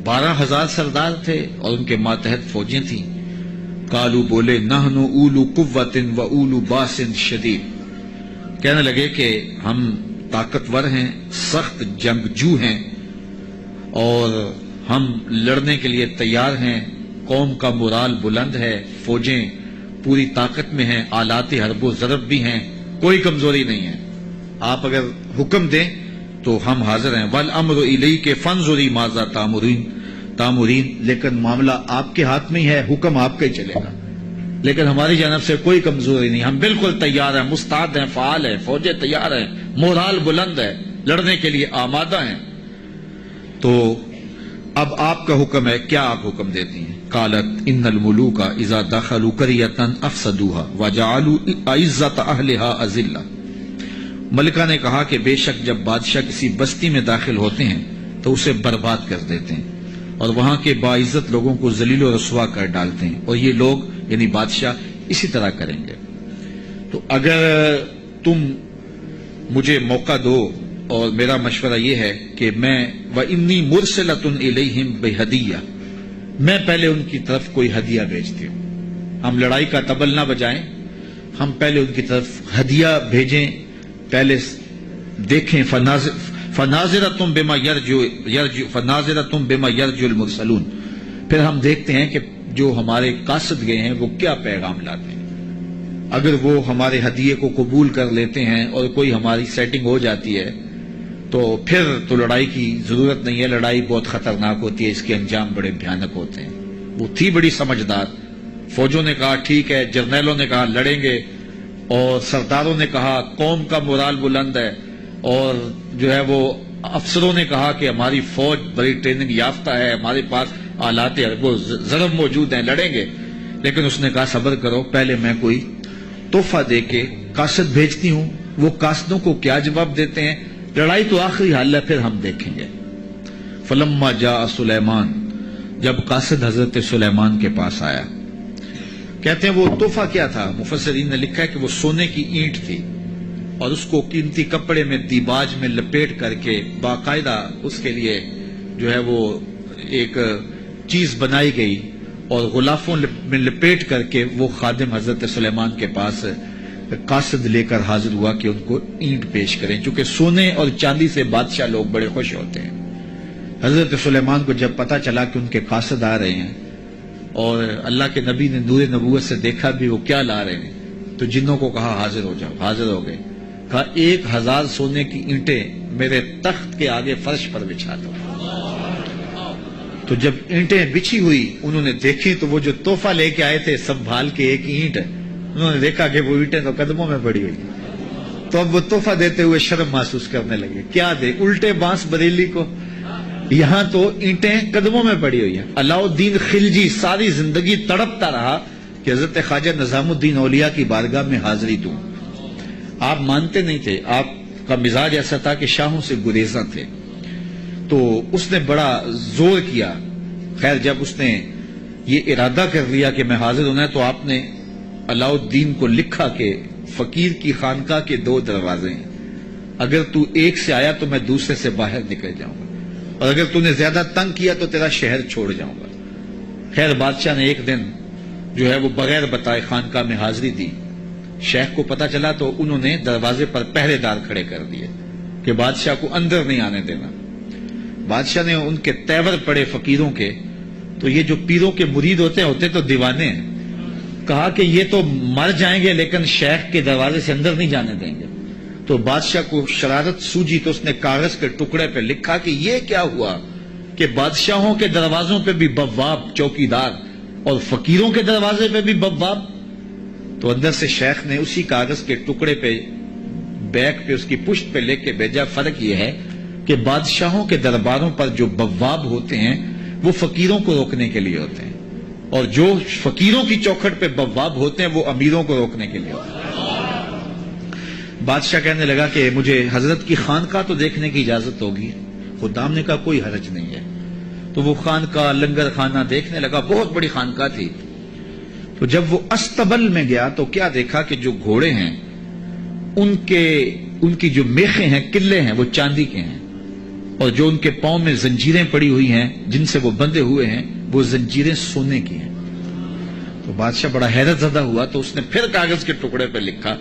12,000 سردار تھے اور ان کے ماتحت فوجیں تھیں. قالو بولے نحن اولو قوت و اولو باس شدید، کہنے لگے کہ ہم طاقتور ہیں، سخت جنگجو ہیں، اور ہم لڑنے کے لیے تیار ہیں. قوم کا مورال بلند ہے، فوجیں پوری طاقت میں ہیں، آلات حرب و ضرب بھی ہیں، کوئی کمزوری نہیں ہے. آپ اگر حکم دیں تو ہم حاضر ہیں. والامر الیک فانظری ماذا تامرین، لیکن معاملہ آپ کے ہاتھ میں ہی ہے، حکم آپ کا ہی چلے گا، لیکن ہماری جانب سے کوئی کمزوری نہیں، ہم بالکل تیار ہیں، مستعد ہیں، فعال ہیں، فوجیں تیار ہیں، مورال بلند ہے، لڑنے کے لیے آمادہ ہیں. تو اب آپ کا حکم ہے، کیا آپ حکم دیتی ہیں؟ قالت ان الملوک اذا دخلوا قریۃ افسدوها وجعلوا اعزۃ اہلها اذلہ. ملکہ نے کہا کہ بے شک جب بادشاہ کسی بستی میں داخل ہوتے ہیں تو اسے برباد کر دیتے ہیں اور وہاں کے باعزت لوگوں کو ذلیل و رسوا کر ڈالتے ہیں، اور یہ لوگ یعنی بادشاہ اسی طرح کریں گے. تو اگر تم مجھے موقع دو، اور میرا مشورہ یہ ہے کہ میں وَإِنِّي مُرْسِلَةٌ إِلَيْهِمْ بِهَدِيَّةٍ، میں پہلے ان کی طرف کوئی ہدیہ بھیجتی ہوں. ہم لڑائی کا طبل نہ بجائیں، ہم پہلے ان کی طرف ہدیہ بھیجیں، پہلے دیکھیں. فَنَاظِرَةٌ بِمَا يَرْجُو الْمُرْسَلُونَ، پھر ہم دیکھتے ہیں کہ جو ہمارے قاصد گئے ہیں وہ کیا پیغام لاتے ہیں. اگر وہ ہمارے ہدیے کو قبول کر لیتے ہیں اور کوئی ہماری سیٹنگ ہو جاتی ہے تو پھر تو لڑائی کی ضرورت نہیں ہے. لڑائی بہت خطرناک ہوتی ہے، اس کے انجام بڑے بھیانک ہوتے ہیں. وہ تھی بڑی سمجھدار. فوجوں نے کہا ٹھیک ہے، جرنیلوں نے کہا لڑیں گے، اور سرداروں نے کہا قوم کا مورال بلند ہے، اور جو ہے وہ افسروں نے کہا کہ ہماری فوج بڑی ٹریننگ یافتہ ہے، ہمارے پاس آلات وہ ضرب موجود ہیں، لڑیں گے. لیکن اس نے کہا صبر کرو، پہلے میں کوئی تحفہ دے کے قاصد بھیجتی ہوں. وہ قاصدوں کو کیا جواب دیتے ہیں؟ لڑائی تو آخری حال ہے، پھر ہم دیکھیں گے. فلما جاء سلیمان، جب قاصد حضرت سلیمان کے پاس آیا، کہتے ہیں وہ تحفہ کیا تھا؟ مفسرین نے لکھا ہے کہ وہ سونے کی اینٹ تھی، اور اس کو قیمتی کپڑے میں دیباج میں لپیٹ کر کے باقاعدہ اس کے لیے جو ہے وہ ایک چیز بنائی گئی، اور غلافوں میں لپیٹ کر کے وہ خادم حضرت سلیمان کے پاس قاصد لے کر حاضر ہوا کہ ان کو اینٹ پیش کریں. چونکہ سونے اور چاندی سے بادشاہ لوگ بڑے خوش ہوتے ہیں. حضرت سلیمان کو جب پتا چلا کہ ان کے قاصد آ رہے ہیں اور اللہ کے نبی نے نور نبوت سے دیکھا بھی وہ کیا لا رہے ہیں، تو جنوں کو کہا حاضر ہو جاؤ، حاضر ہو گئے. کہا 1000 سونے کی اینٹیں میرے تخت کے آگے فرش پر بچھا دو. تو جب اینٹیں بچھی ہوئی انہوں نے دیکھی تو وہ جو تحفہ لے کے آئے تھے سنبھال کے ایک اینٹ، انہوں نے دیکھا کہ وہ اینٹیں تو قدموں میں پڑی ہوئی. تو اب وہ تحفہ دیتے ہوئے شرم محسوس کرنے لگے. کیا دے، الٹے بانس بریلی کو، یہاں تو اینٹیں قدموں میں پڑی ہوئی ہیں. علاء الدین خلجی ساری زندگی تڑپتا رہا کہ حضرت خواجہ نظام الدین اولیاء کی بارگاہ میں حاضری دوں. آپ مانتے نہیں تھے، آپ کا مزاج ایسا تھا کہ شاہوں سے گریزاں تھے. تو اس نے بڑا زور کیا. خیر جب اس نے یہ ارادہ کر لیا کہ میں حاضر ہونا ہے تو آپ نے علاء الدین کو لکھا کہ فقیر کی خانقاہ کے 2 دروازے ہیں، اگر تو ایک سے آیا تو میں دوسرے سے باہر نکل جاؤں گا، اور اگر تو نے زیادہ تنگ کیا تو تیرا شہر چھوڑ جاؤں گا. خیر بادشاہ نے ایک دن جو ہے وہ بغیر بتائے خانقاہ میں حاضری دی. شیخ کو پتا چلا تو انہوں نے دروازے پر پہرے دار کھڑے کر دیے کہ بادشاہ کو اندر نہیں آنے دینا. بادشاہ نے ان کے تیور پڑے فقیروں کے، تو یہ جو پیروں کے مرید ہوتے تو دیوانے ہیں. کہا کہ یہ تو مر جائیں گے لیکن شیخ کے دروازے سے اندر نہیں جانے دیں گے. تو بادشاہ کو شرارت سوجی تو اس نے کاغذ کے ٹکڑے پہ لکھا کہ یہ کیا ہوا کہ بادشاہوں کے دروازوں پہ بھی بواب چوکیدار اور فقیروں کے دروازے پہ بھی بواب. تو اندر سے شیخ نے اسی کاغذ کے ٹکڑے پہ بیک پہ اس کی پشت پہ لے کے بھیجا، فرق یہ ہے کہ بادشاہوں کے درباروں پر جو بواب ہوتے ہیں وہ فقیروں کو روکنے کے لیے ہوتے ہیں، اور جو فقیروں کی چوکھٹ پہ بواب ہوتے ہیں وہ امیروں کو روکنے کے لیے ہوتے ہیں. بادشاہ کہنے لگا کہ مجھے حضرت کی خانقاہ تو دیکھنے کی اجازت ہوگی. خدام نے کہا کوئی حرج نہیں ہے. تو وہ خانقاہ لنگر خانہ دیکھنے لگا، بہت بڑی خانقاہ تھی. تو جب وہ استبل میں گیا تو کیا دیکھا کہ جو گھوڑے ہیں ان کی جو میخیں ہیں، قلعے ہیں، وہ چاندی کے ہیں، اور جو ان کے پاؤں میں زنجیریں پڑی ہوئی ہیں جن سے وہ بندھے ہوئے ہیں وہ زنجیریں سونے کی ہیں. تو بادشاہ بڑا حیرت زدہ ہوا. تو اس نے پھر کاغذ کے ٹکڑے پہ لکھا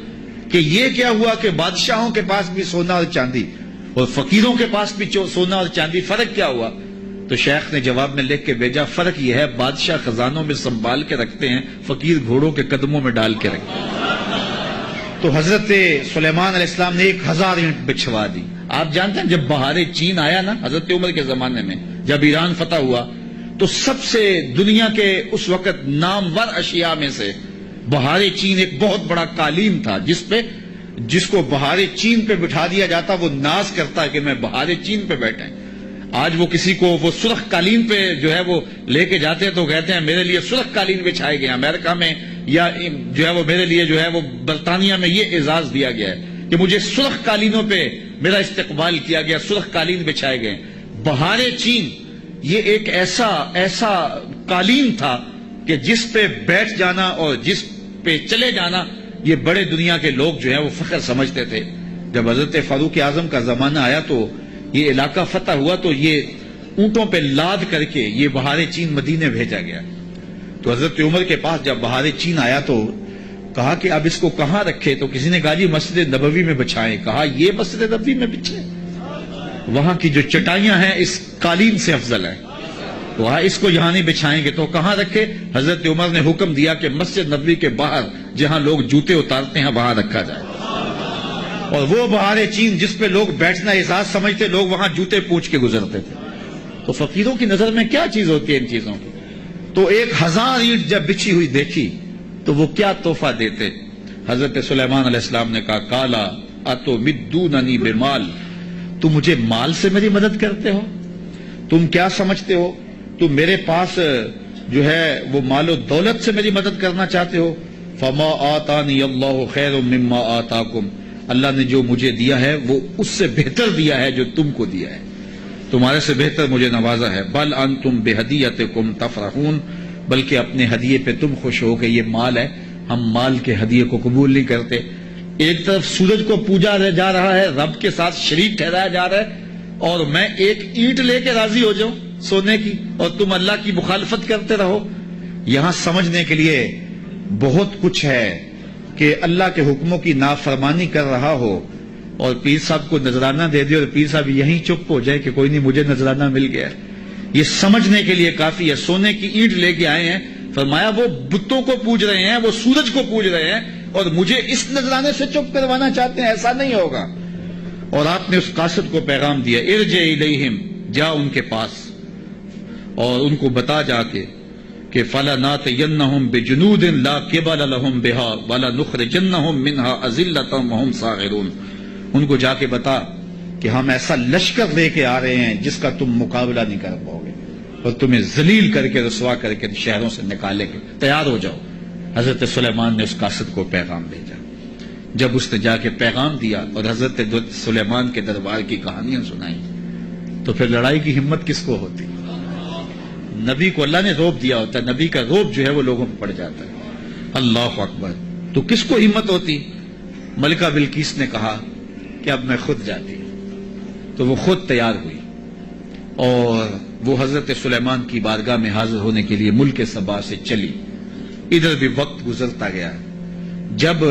کہ یہ کیا ہوا کہ بادشاہوں کے پاس بھی سونا اور چاندی اور فقیروں کے پاس بھی سونا اور چاندی، فرق کیا ہوا؟ تو شیخ نے جواب میں لکھ کے بھیجا، فرق یہ ہے بادشاہ خزانوں میں سنبھال کے رکھتے ہیں، فقیر گھوڑوں کے قدموں میں ڈال کے رکھتے ہیں. تو حضرت سلیمان علیہ السلام نے 1000 اینٹ بچھوا دی. آپ جانتے ہیں جب بہار چین آیا نا حضرت عمر کے زمانے میں، جب ایران فتح ہوا تو سب سے دنیا کے اس وقت نامور اشیاء میں سے بہار چین ایک بہت بڑا قالین تھا، جس کو بہار چین پہ بٹھا دیا جاتا وہ ناز کرتا کہ میں بہار چین پہ بیٹھے. آج وہ کسی کو وہ سرخ قالین پہ جو ہے وہ لے کے جاتے ہیں تو کہتے ہیں میرے لیے سرخ قالین بچھائے گئے. امریکہ میں یا جو ہے وہ میرے لیے جو ہے وہ برطانیہ میں یہ اعزاز دیا گیا ہے کہ مجھے سرخ قالینوں پہ میرا استقبال کیا گیا، سرخ قالین بچھائے گئے. بہار چین یہ ایک ایسا قالین تھا کہ جس پہ بیٹھ جانا اور جس پہ چلے جانا یہ بڑے دنیا کے لوگ جو ہیں وہ فخر سمجھتے تھے. جب حضرت فاروق اعظم کا زمانہ آیا تو یہ علاقہ فتح ہوا تو یہ اونٹوں پہ لاد کر کے یہ بہار چین مدینے بھیجا گیا. تو حضرت عمر کے پاس جب بہار چین آیا تو کہا کہ اب اس کو کہاں رکھے؟ تو کسی نے کہا جی مسجد نبوی میں بچھائیں. کہا یہ مسجد نبوی میں بچھے، وہاں کی جو چٹائیاں ہیں اس قالین سے افضل ہیں، وہاں اس کو یہاں نہیں بچھائیں گے. تو کہاں رکھے؟ حضرت عمر نے حکم دیا کہ مسجد نبوی کے باہر جہاں لوگ جوتے اتارتے ہیں وہاں رکھا جائے. اور وہ بہار چین جس پہ لوگ بیٹھنا اعزاز سمجھتے، لوگ وہاں جوتے پوچھ کے گزرتے تھے. تو فقیروں کی نظر میں کیا چیز ہوتی ہے ان چیزوں کی؟ تو 1000 اینٹ جب بچھی ہوئی دیکھی تو وہ کیا تحفہ دیتے؟ حضرت سلیمان علیہ السلام نے کہا کالا اتمدوننی بمال، تم مجھے مال سے میری مدد کرتے ہو؟ تم کیا سمجھتے ہو تم میرے پاس جو ہے وہ مال و دولت سے میری مدد کرنا چاہتے ہو؟ فما آتانی اللہ خیر مما آتاکم، اللہ نے جو مجھے دیا ہے وہ اس سے بہتر دیا ہے جو تم کو دیا ہے، تمہارے سے بہتر مجھے نوازا ہے. بل انتم بہدیتکم تفرحون، بلکہ اپنے ہدیے پہ تم خوش ہو کہ یہ مال ہے، ہم مال کے ہدیے کو قبول نہیں کرتے. ایک طرف سورج کو پوجا جا رہا ہے، رب کے ساتھ شریک ٹھہرایا جا رہا ہے، اور میں ایک اینٹ لے کے راضی ہو جاؤں سونے کی اور تم اللہ کی مخالفت کرتے رہو. یہاں سمجھنے کے لیے بہت کچھ ہے کہ اللہ کے حکموں کی نافرمانی کر رہا ہو اور پیر صاحب کو نذرانہ دے دے اور پیر صاحب یہیں چپ ہو جائے کہ کوئی نہیں مجھے نذرانہ مل گیا ہے، یہ سمجھنے کے لیے کافی ہے۔ سونے کی اینٹ لے کے آئے ہیں، فرمایا وہ بتوں کو پوج رہے ہیں، وہ سورج کو پوج رہے ہیں، اور مجھے اس نذرانے سے چپ کروانا چاہتے ہیں، ایسا نہیں ہوگا۔ اور آپ نے اس قاصد کو پیغام دیا، ارجع الیہم، جا ان کے پاس اور ان کو بتا جا کے کہ فَلَنَاتِيَنَّهُمْ بِجُنُودٍ لَا قِبَلَ لَهُمْ بِهَا وَلَنُخْرِجَنَّهُمْ مِنْهَا أَذِلَّةً وَهُمْ صَاغِرُونَ۔ ان کو جا کے بتا کہ ہم ایسا لشکر لے کے آ رہے ہیں جس کا تم مقابلہ نہیں کر پاؤ گے، اور تمہیں ذلیل کر کے رسوا کر کے شہروں سے نکالیں گے، تیار ہو جاؤ۔ حضرت سلیمان نے اس قاصد کو پیغام بھیجا۔ جب اس نے جا کے پیغام دیا اور حضرت سلیمان کے دربار کی کہانیاں سنائیں، تو پھر لڑائی کی ہمت کس کو ہوتی؟ نبی کو اللہ نے روب دیا ہوتا ہے، نبی کا روب جو ہے وہ لوگوں پہ پڑ جاتا ہے۔ اللہ اکبر! تو کس کو ہمت ہوتی؟ ملکہ بلقیس نے کہا کہ اب میں خود جاتی ہوں، تو وہ خود تیار ہوئی اور وہ حضرت سلیمان کی بارگاہ میں حاضر ہونے کے لیے ملک سبا سے چلی۔ ادھر بھی وقت گزرتا گیا، جب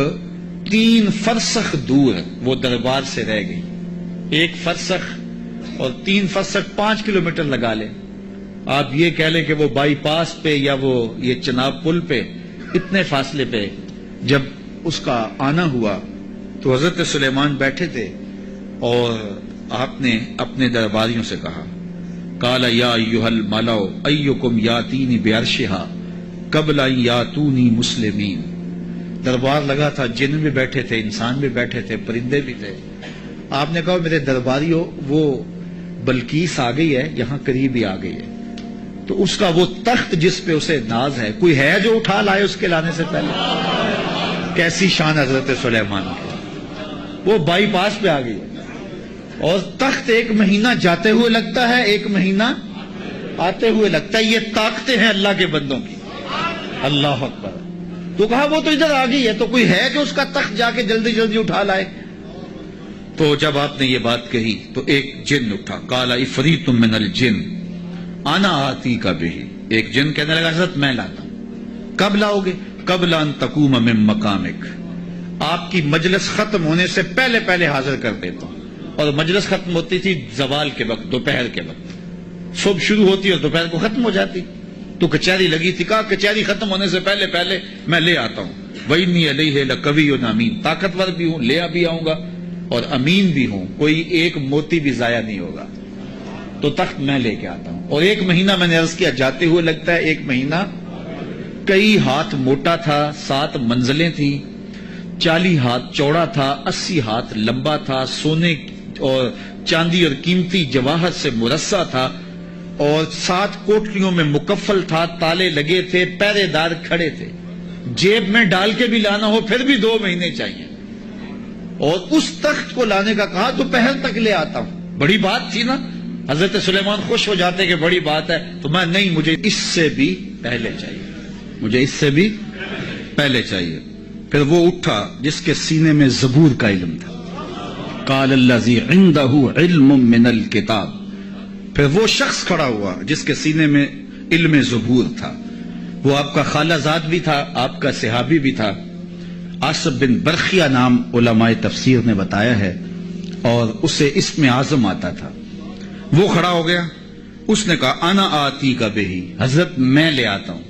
3 فرسخ دور وہ دربار سے رہ گئی، 1 فرسخ اور 3 فرسخ 5 کلومیٹر لگا لیں، آپ یہ کہہ لیں کہ وہ بائی پاس پہ یا وہ یہ چناب پل پہ، اتنے فاصلے پہ جب اس کا آنا ہوا تو حضرت سلیمان بیٹھے تھے اور آپ نے اپنے درباریوں سے کہا، قال یا ایھا الملأ ایکم یاتینی بعرشها قبل ان یاتونی مسلمین۔ دربار لگا تھا، جن بھی بیٹھے تھے، انسان بھی بیٹھے تھے، پرندے بھی تھے۔ آپ نے کہا میرے درباریوں، وہ بلقیس آ گئی ہے، یہاں قریب ہی آ گئی ہے، تو اس کا وہ تخت جس پہ اسے ناز ہے، کوئی ہے جو اٹھا لائے اس کے لانے سے پہلے؟ کیسی شان حضرت سلیمان کی! وہ بائی پاس پہ آ گئی ہے اور تخت 1 مہینہ جاتے ہوئے لگتا ہے، 1 مہینہ آتے ہوئے لگتا ہے۔ یہ طاقتیں ہیں اللہ کے بندوں کی۔ اللہ اکبر! تو کہا وہ تو ادھر آ گئی ہے، تو کوئی ہے جو اس کا تخت جا کے جلدی جلدی اٹھا لائے؟ تو جب آپ نے یہ بات کہی تو ایک جن اٹھا، قال عفریت من الجن انا آتیک بہ۔ ایک جن کہنے لگا حضرت میں لاتا ہوں۔ کب لاؤ گے؟ قبل ان تقوم من مقامک، آپ کی مجلس ختم ہونے سے پہلے پہلے حاضر کر دیتا ہوں۔ اور مجلس ختم ہوتی تھی زوال کے وقت، دوپہر کے وقت، صبح شروع ہوتی اور دوپہر کو ختم ہو جاتی، تو کچہری لگی تھی، کہا کچہری ختم ہونے سے پہلے پہلے میں لے آتا ہوں۔ وَإِنِّي عَلَيْهِ لَقَوِيٌّ أَمِينٌ، طاقتور بھی ہوں، لے بھی آؤں گا، اور امین بھی ہوں، کوئی ایک موتی بھی ضائع نہیں ہوگا، تو تخت میں لے کے آتا ہوں۔ اور 1 مہینہ میں نے عرض کیا جاتے ہوئے لگتا ہے، 1 مہینہ کئی ہاتھ موٹا تھا، 7 منزلیں تھیں، 40 ہاتھ چوڑا تھا، 80 ہاتھ لمبا تھا، سونے اور چاندی اور قیمتی جواہر سے مرصع تھا، اور 7 کوٹریوں میں مکفل تھا، تالے لگے تھے، پہرے دار کھڑے تھے، جیب میں ڈال کے بھی لانا ہو پھر بھی 2 مہینے چاہیے۔ اور اس تخت کو لانے کا کہا دوپہر تک لے آتا ہوں۔ بڑی بات تھی نا، حضرت سلیمان خوش ہو جاتے کہ بڑی بات ہے، تو میں نہیں، مجھے اس سے بھی پہلے چاہیے، مجھے اس سے بھی پہلے چاہیے۔ پھر وہ اٹھا جس کے سینے میں زبور کا علم تھا، قال الذی عندہ علم من الکتاب، پھر وہ شخص کھڑا ہوا جس کے سینے میں علم زبور تھا، وہ آپ کا خالہ زاد بھی تھا، آپ کا صحابی بھی تھا، عاصب بن برخیہ نام علماء تفسیر نے بتایا ہے، اور اسے اسم اعظم آتا تھا۔ وہ کھڑا ہو گیا، اس نے کہا انا آتی کا بہی، حضرت میں لے آتا ہوں۔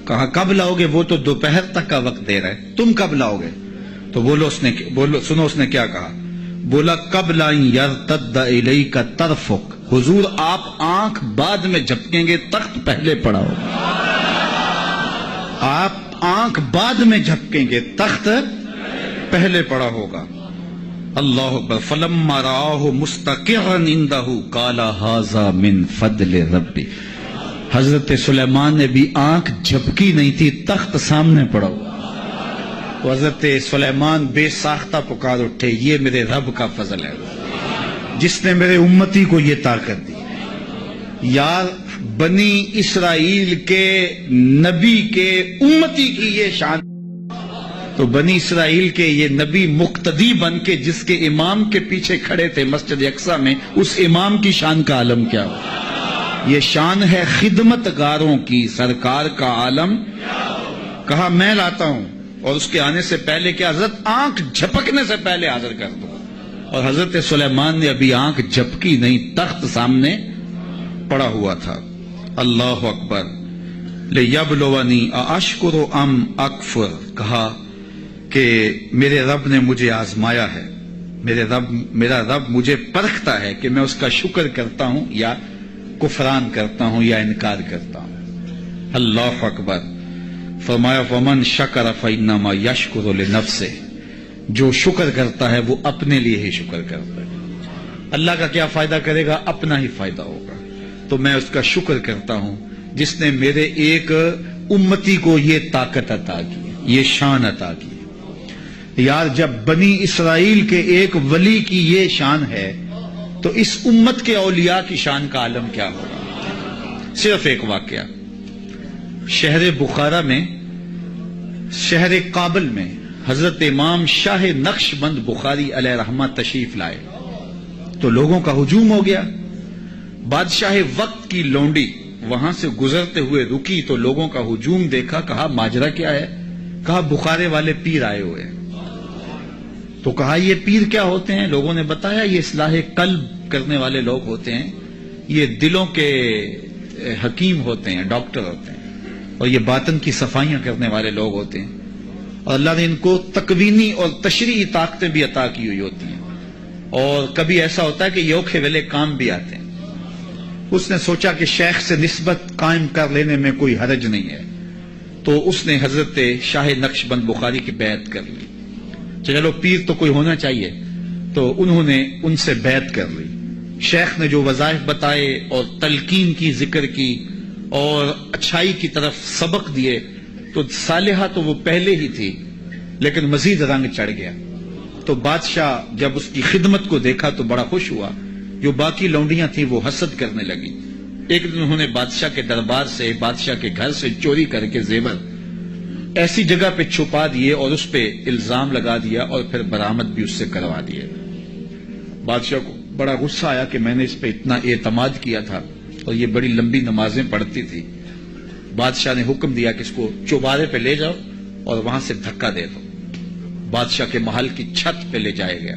کہا کب لاؤ گے؟ وہ تو دوپہر تک کا وقت دے رہا ہے، تم کب لاؤ گے؟ تو سنو اس نے کیا کہا، بولا قبل ان یرتد الیک طرفک، حضور آپ آنکھ بعد میں جھپکیں گے، تخت پہلے پڑا ہوگا۔ آپ آنکھ بعد میں جھپکیں گے، تخت پہلے پڑا ہوگا۔ اللہ اکبر! فلما رآہ مستقرا عندہ قال ھذا من فضل ربی، حضرت سلیمان نے بھی آنکھ جھپکی نہیں تھی، تخت سامنے پڑا ہوا۔ تو حضرت سلیمان بے ساختہ پکار اٹھے، یہ میرے رب کا فضل ہے جس نے میرے امتی کو یہ طاقت دی۔ یار بنی اسرائیل کے نبی کے امتی کی یہ شان، تو بنی اسرائیل کے یہ نبی مقتدی بن کے جس کے امام کے پیچھے کھڑے تھے مسجد اقصی میں، اس امام کی شان کا عالم کیا ہو؟ یہ شان ہے خدمت گاروں کی، سرکار کا عالم۔ کہا میں لاتا ہوں، اور اس کے آنے سے پہلے کیا حضرت آنکھ جھپکنے سے پہلے حاضر کر دو۔ اور حضرت سلیمان نے ابھی آنکھ جھپکی نہیں، تخت سامنے پڑا ہوا تھا۔ اللہ اکبر۔ لیبلونی ااشکر ام اکفر، کہا کہ میرے رب نے مجھے آزمایا ہے، میرا رب مجھے پرکھتا ہے کہ میں اس کا شکر کرتا ہوں یا کفران کرتا ہوں یا انکار کرتا ہوں۔ اللہ اکبر۔ فرمایا ومن شکر فانما یشکر لنفسہ، جو شکر کرتا ہے وہ اپنے لیے ہی شکر کرتا ہے، اللہ کا کیا فائدہ کرے گا، اپنا ہی فائدہ ہوگا۔ تو میں اس کا شکر کرتا ہوں جس نے میرے ایک امتی کو یہ طاقت عطا کی، یہ شان عطا کی۔ یار جب بنی اسرائیل کے ایک ولی کی یہ شان ہے تو اس امت کے اولیاء کی شان کا عالم کیا ہوگا۔ صرف ایک واقعہ، شہر بخارا میں، شہر کابل میں حضرت امام شاہ نقشبند بخاری علیہ رحمہ تشریف لائے تو لوگوں کا ہجوم ہو گیا۔ بادشاہ وقت کی لونڈی وہاں سے گزرتے ہوئے رکی تو لوگوں کا ہجوم دیکھا، کہا ماجرا کیا ہے؟ کہا بخارے والے پیر آئے ہوئے ہیں۔ تو کہا یہ پیر کیا ہوتے ہیں؟ لوگوں نے بتایا یہ اصلاح قلب کرنے والے لوگ ہوتے ہیں، یہ دلوں کے حکیم ہوتے ہیں، ڈاکٹر ہوتے ہیں، اور یہ باطن کی صفائیاں کرنے والے لوگ ہوتے ہیں، اور اللہ نے ان کو تکوینی اور تشریعی طاقتیں بھی عطا کی ہوئی ہوتی ہیں، اور کبھی ایسا ہوتا ہے کہ یوکھے ویلے کام بھی آتے ہیں۔ اس نے سوچا کہ شیخ سے نسبت قائم کر لینے میں کوئی حرج نہیں ہے، تو اس نے حضرت شاہ نقشبند بخاری کی بیعت کر لی۔ چلو پیر تو کوئی ہونا چاہیے، تو انہوں نے ان سے بیعت کر لی۔ شیخ نے جو وظائف بتائے اور تلقین کی، ذکر کی اور اچھائی کی طرف سبق دیے، تو صالحہ تو وہ پہلے ہی تھی لیکن مزید رنگ چڑھ گیا۔ تو بادشاہ جب اس کی خدمت کو دیکھا تو بڑا خوش ہوا۔ جو باقی لونڈیاں تھیں وہ حسد کرنے لگی۔ ایک دن انہوں نے بادشاہ کے دربار سے، بادشاہ کے گھر سے چوری کر کے زیور ایسی جگہ پہ چھپا دیے اور اس پہ الزام لگا دیا اور پھر برآمد بھی اس سے کروا دیے۔ بادشاہ کو بڑا غصہ آیا کہ میں نے اس پہ اتنا اعتماد کیا تھا اور یہ بڑی لمبی نمازیں پڑھتی تھی۔ بادشاہ نے حکم دیا کہ اس کو چوبارے پہ لے جاؤ اور وہاں سے دھکا دے دو۔ بادشاہ کے محل کی چھت پہ لے جایا گیا۔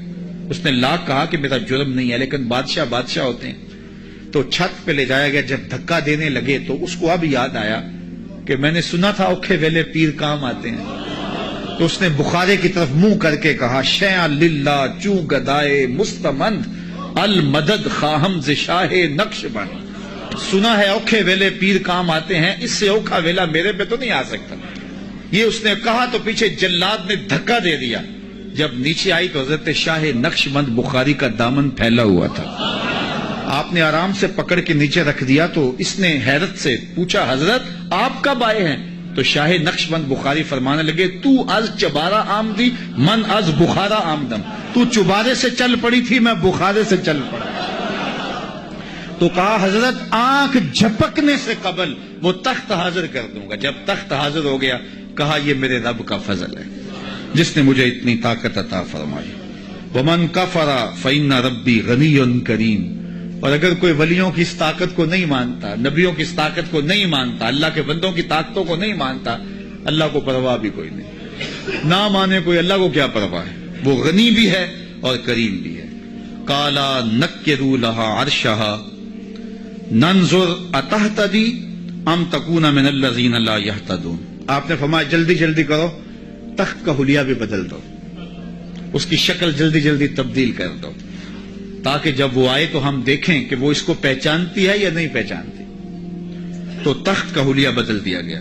اس نے لاکھ کہا کہ میرا جرم نہیں ہے، لیکن بادشاہ ہوتے ہیں، تو چھت پہ لے جایا گیا۔ جب دھکا دینے لگے تو اس کو اب یاد آیا کہ میں نے سنا تھا اوکھے ویلے پیر کام آتے ہیں۔ تو اس نے بخارے کی طرف منہ کر کے کہا شیع للہ چو گدائے مستمند المدد خواہم ز شاہ نقشبند۔ سنا ہے اوکھے ویلے پیر کام آتے ہیں، اس سے اوکھا ویلا میرے پہ تو نہیں آ سکتا۔ یہ اس نے کہا تو پیچھے جلاد نے دھکا دے دیا۔ جب نیچے آئی تو حضرت شاہ نقشبند بخاری کا دامن پھیلا ہوا تھا۔ آپ نے آرام سے پکڑ کے نیچے رکھ دیا تو اس نے حیرت سے پوچھا حضرت آپ کب آئے ہیں؟ تو شاہ نقشبند بخاری فرمانے لگے تو از چبارہ آمدی من از بخارا آمدم، تو چبارے سے چل پڑی تھی میں بخارے سے چل پڑا۔ تو کہا حضرت آنکھ جھپکنے سے قبل وہ تخت حاضر کر دوں گا۔ جب تخت حاضر ہو گیا کہا یہ میرے رب کا فضل ہے جس نے مجھے اتنی طاقت عطا فرمائی۔ ومن کفر فإن ربی غنی کریم۔ اور اگر کوئی ولیوں کی اس طاقت کو نہیں مانتا، نبیوں کی اس طاقت کو نہیں مانتا، اللہ کے بندوں کی طاقتوں کو نہیں مانتا، اللہ کو پرواہ بھی کوئی نہیں۔ نہ مانے کوئی، اللہ کو کیا پرواہ ہے، وہ غنی بھی ہے اور کریم بھی ہے۔ کالا نکروا لہا عرشہا ننظر اتہتدی ام تکون من الذین لا یہتدون۔ آپ نے فرمایا جلدی جلدی کرو، تخت کا حلیہ بھی بدل دو، اس کی شکل جلدی جلدی تبدیل کر دو، تاکہ جب وہ آئے تو ہم دیکھیں کہ وہ اس کو پہچانتی ہے یا نہیں پہچانتی۔ تو تخت کا حلیہ بدل دیا گیا۔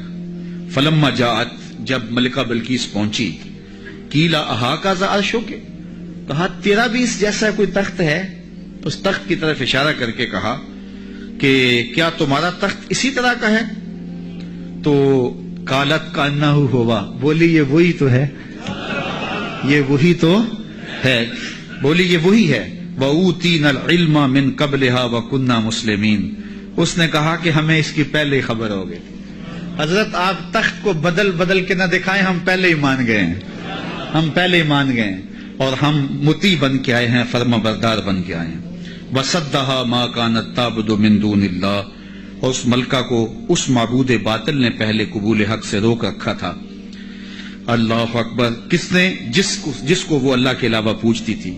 فلما جاءت، جب ملکہ بلقیس پہنچی، قیل اہٰذا عرشک، کہا تیرا بھی اس جیسا کوئی تخت ہے؟ اس تخت کی طرف اشارہ کر کے کہا کہ کیا تمہارا تخت اسی طرح کا ہے؟ تو قالت کانہ ہوا، بولی یہ وہی تو ہے، یہ وہی تو ہے، بولی یہ وہی ہے۔ وَأُوتِينَا الْعِلْمَ مِنْ قَبْلِهَا وَكُنَّا مُسْلِمِينَ۔ اس نے کہا کہ ہمیں اس کی پہلے خبر ہو گئی۔ حضرت آپ تخت کو بدل بدل کے نہ دکھائیں، ہم پہلے ہی مان گئے ہیں، ہم پہلے ہی مان گئے ہیں، اور ہم مطیع بن کے آئے ہیں، فرما بردار بن کے آئے ہیں۔ وَصَدَّهَا مَا كَانَتْ تَعْبُدُ مِن دُونِ اللَّهِ، اور اس ملکہ کو اس معبود باطل نے پہلے قبول حق سے روک رکھا تھا۔ اللہ اکبر۔ کس نے؟ جس کو وہ اللہ کے علاوہ پوجتی تھی۔